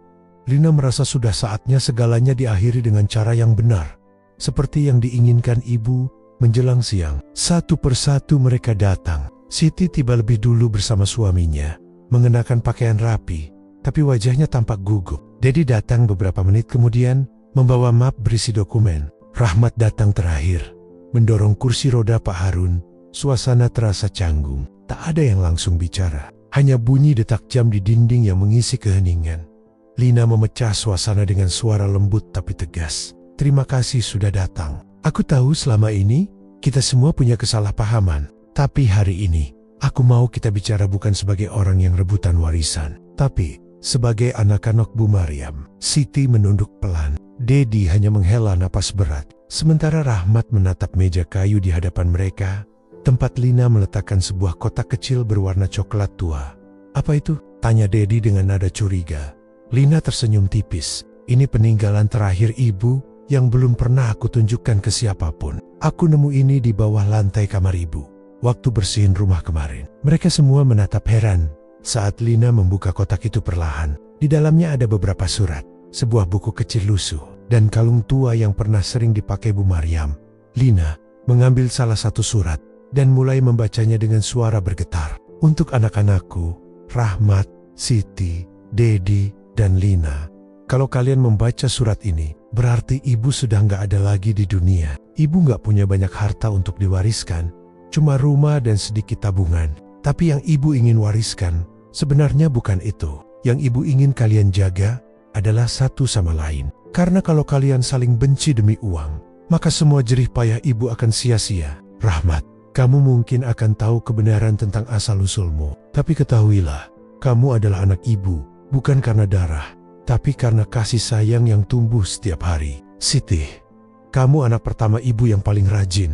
Lina merasa sudah saatnya segalanya diakhiri dengan cara yang benar, seperti yang diinginkan ibu. Menjelang siang, satu persatu mereka datang. Siti tiba lebih dulu bersama suaminya, mengenakan pakaian rapi, tapi wajahnya tampak gugup. Dedi datang beberapa menit kemudian, membawa map berisi dokumen. Rahmat datang terakhir, mendorong kursi roda Pak Harun. Suasana terasa canggung, tak ada yang langsung bicara. Hanya bunyi detak jam di dinding yang mengisi keheningan. Lina memecah suasana dengan suara lembut tapi tegas. "Terima kasih sudah datang. Aku tahu selama ini kita semua punya kesalahpahaman. Tapi hari ini, aku mau kita bicara bukan sebagai orang yang rebutan warisan, tapi sebagai anak-anak Bu Maryam." Siti menunduk pelan. Dedi hanya menghela napas berat, sementara Rahmat menatap meja kayu di hadapan mereka, tempat Lina meletakkan sebuah kotak kecil berwarna coklat tua. "Apa itu?" tanya Dedi dengan nada curiga. Lina tersenyum tipis. "Ini peninggalan terakhir ibu yang belum pernah aku tunjukkan ke siapapun. Aku nemu ini di bawah lantai kamar ibu waktu bersihin rumah kemarin." Mereka semua menatap heran saat Lina membuka kotak itu perlahan. Di dalamnya ada beberapa surat, sebuah buku kecil lusuh, dan kalung tua yang pernah sering dipakai Bu Maryam. Lina mengambil salah satu surat dan mulai membacanya dengan suara bergetar. "Untuk anak-anakku, Rahmat, Siti, Dedi, dan Lina. Kalau kalian membaca surat ini, berarti ibu sudah nggak ada lagi di dunia. Ibu nggak punya banyak harta untuk diwariskan, cuma rumah dan sedikit tabungan. Tapi yang ibu ingin wariskan sebenarnya bukan itu. Yang ibu ingin kalian jaga adalah satu sama lain. Karena kalau kalian saling benci demi uang, maka semua jerih payah ibu akan sia-sia. Rahmat, kamu mungkin akan tahu kebenaran tentang asal-usulmu. Tapi ketahuilah, kamu adalah anak ibu, bukan karena darah, tapi karena kasih sayang yang tumbuh setiap hari. Siti, kamu anak pertama ibu yang paling rajin.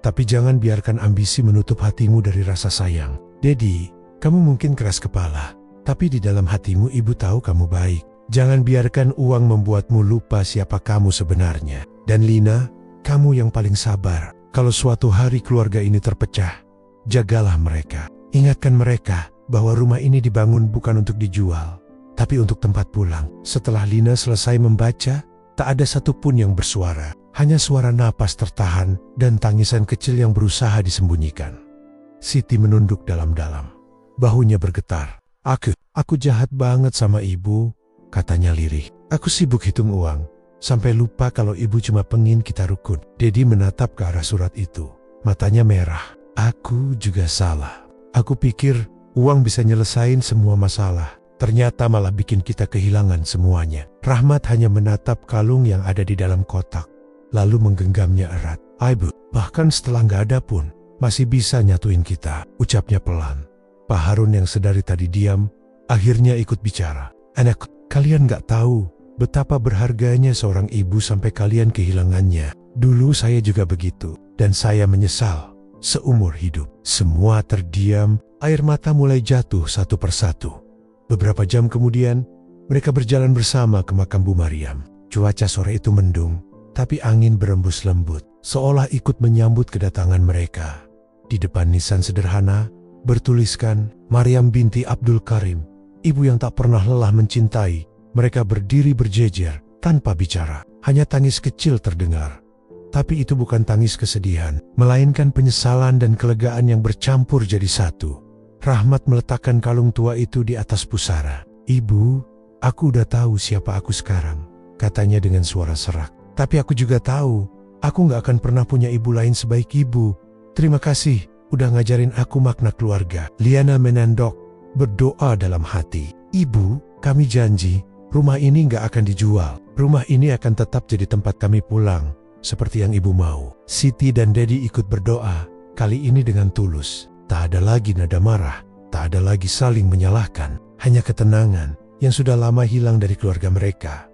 Tapi jangan biarkan ambisi menutup hatimu dari rasa sayang. Dedi, kamu mungkin keras kepala, tapi di dalam hatimu ibu tahu kamu baik. Jangan biarkan uang membuatmu lupa siapa kamu sebenarnya. Dan Lina, kamu yang paling sabar. Kalau suatu hari keluarga ini terpecah, jagalah mereka. Ingatkan mereka bahwa rumah ini dibangun bukan untuk dijual, tapi untuk tempat pulang." Setelah Lina selesai membaca, tak ada satupun yang bersuara. Hanya suara napas tertahan dan tangisan kecil yang berusaha disembunyikan. Siti menunduk dalam-dalam. Bahunya bergetar. Aku jahat banget sama ibu," katanya lirih. "Aku sibuk hitung uang, sampai lupa kalau ibu cuma pengen kita rukun." Dedi menatap ke arah surat itu. Matanya merah. "Aku juga salah. Aku pikir uang bisa nyelesain semua masalah. Ternyata malah bikin kita kehilangan semuanya." Rahmat hanya menatap kalung yang ada di dalam kotak, lalu menggenggamnya erat. "Ibu, bahkan setelah nggak ada pun, masih bisa nyatuin kita," ucapnya pelan. Pak Harun yang sedari tadi diam, akhirnya ikut bicara. "Anak, kalian nggak tahu betapa berharganya seorang ibu sampai kalian kehilangannya. Dulu saya juga begitu, dan saya menyesal seumur hidup." Semua terdiam, air mata mulai jatuh satu persatu. Beberapa jam kemudian, Mereka berjalan bersama ke makam Bu Maryam. Cuaca sore itu mendung, tapi angin berembus lembut, seolah ikut menyambut kedatangan mereka. Di depan nisan sederhana, bertuliskan Maryam binti Abdul Karim, ibu yang tak pernah lelah mencintai. Mereka berdiri berjejer, tanpa bicara. Hanya tangis kecil terdengar. Tapi itu bukan tangis kesedihan, melainkan penyesalan dan kelegaan yang bercampur jadi satu. Rahmat meletakkan kalung tua itu di atas pusara. "Ibu, aku udah tahu siapa aku sekarang," katanya dengan suara serak. "Tapi aku juga tahu, aku gak akan pernah punya ibu lain sebaik ibu. Terima kasih, udah ngajarin aku makna keluarga." Liana menandok, berdoa dalam hati. "Ibu, kami janji, rumah ini gak akan dijual. Rumah ini akan tetap jadi tempat kami pulang, seperti yang ibu mau." Siti dan Dedi ikut berdoa, kali ini dengan tulus. Tak ada lagi nada marah, tak ada lagi saling menyalahkan, hanya ketenangan yang sudah lama hilang dari keluarga mereka.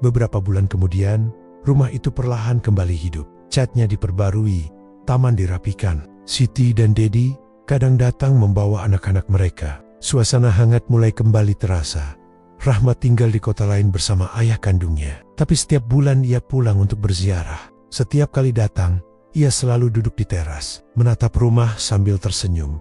Beberapa bulan kemudian, rumah itu perlahan kembali hidup. Catnya diperbarui, taman dirapikan. Siti dan Dedi kadang datang membawa anak-anak mereka. Suasana hangat mulai kembali terasa. Rahmat tinggal di kota lain bersama ayah kandungnya. Tapi setiap bulan ia pulang untuk berziarah. Setiap kali datang, ia selalu duduk di teras, menatap rumah sambil tersenyum.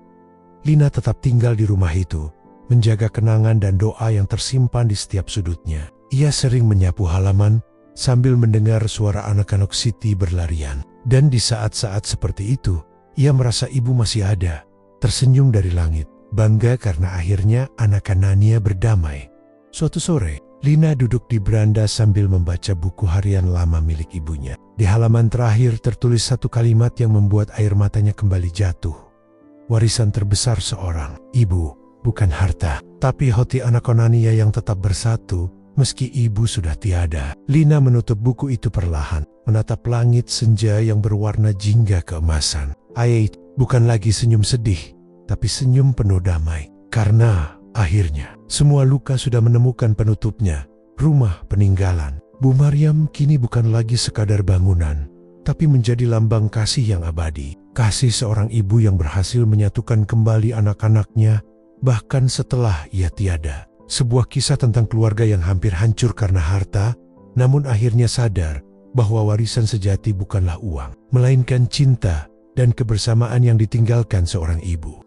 Lina tetap tinggal di rumah itu, menjaga kenangan dan doa yang tersimpan di setiap sudutnya. Ia sering menyapu halaman sambil mendengar suara anak-anak Siti berlarian. Dan di saat-saat seperti itu, ia merasa ibu masih ada, tersenyum dari langit, bangga karena akhirnya anak-anaknya berdamai. Suatu sore, Lina duduk di beranda sambil membaca buku harian lama milik ibunya. Di halaman terakhir tertulis satu kalimat yang membuat air matanya kembali jatuh. "Warisan terbesar seorang ibu bukan harta, tapi hati anak-anaknya yang tetap bersatu meski ibu sudah tiada." Lina menutup buku itu perlahan, menatap langit senja yang berwarna jingga keemasan. Ayat bukan lagi senyum sedih, tapi senyum penuh damai. Karena akhirnya semua luka sudah menemukan penutupnya, rumah peninggalan. Bu Maryam kini bukan lagi sekadar bangunan, tapi menjadi lambang kasih yang abadi. Kasih seorang ibu yang berhasil menyatukan kembali anak-anaknya, bahkan setelah ia tiada. Sebuah kisah tentang keluarga yang hampir hancur karena harta, namun akhirnya sadar bahwa warisan sejati bukanlah uang, melainkan cinta dan kebersamaan yang ditinggalkan seorang ibu.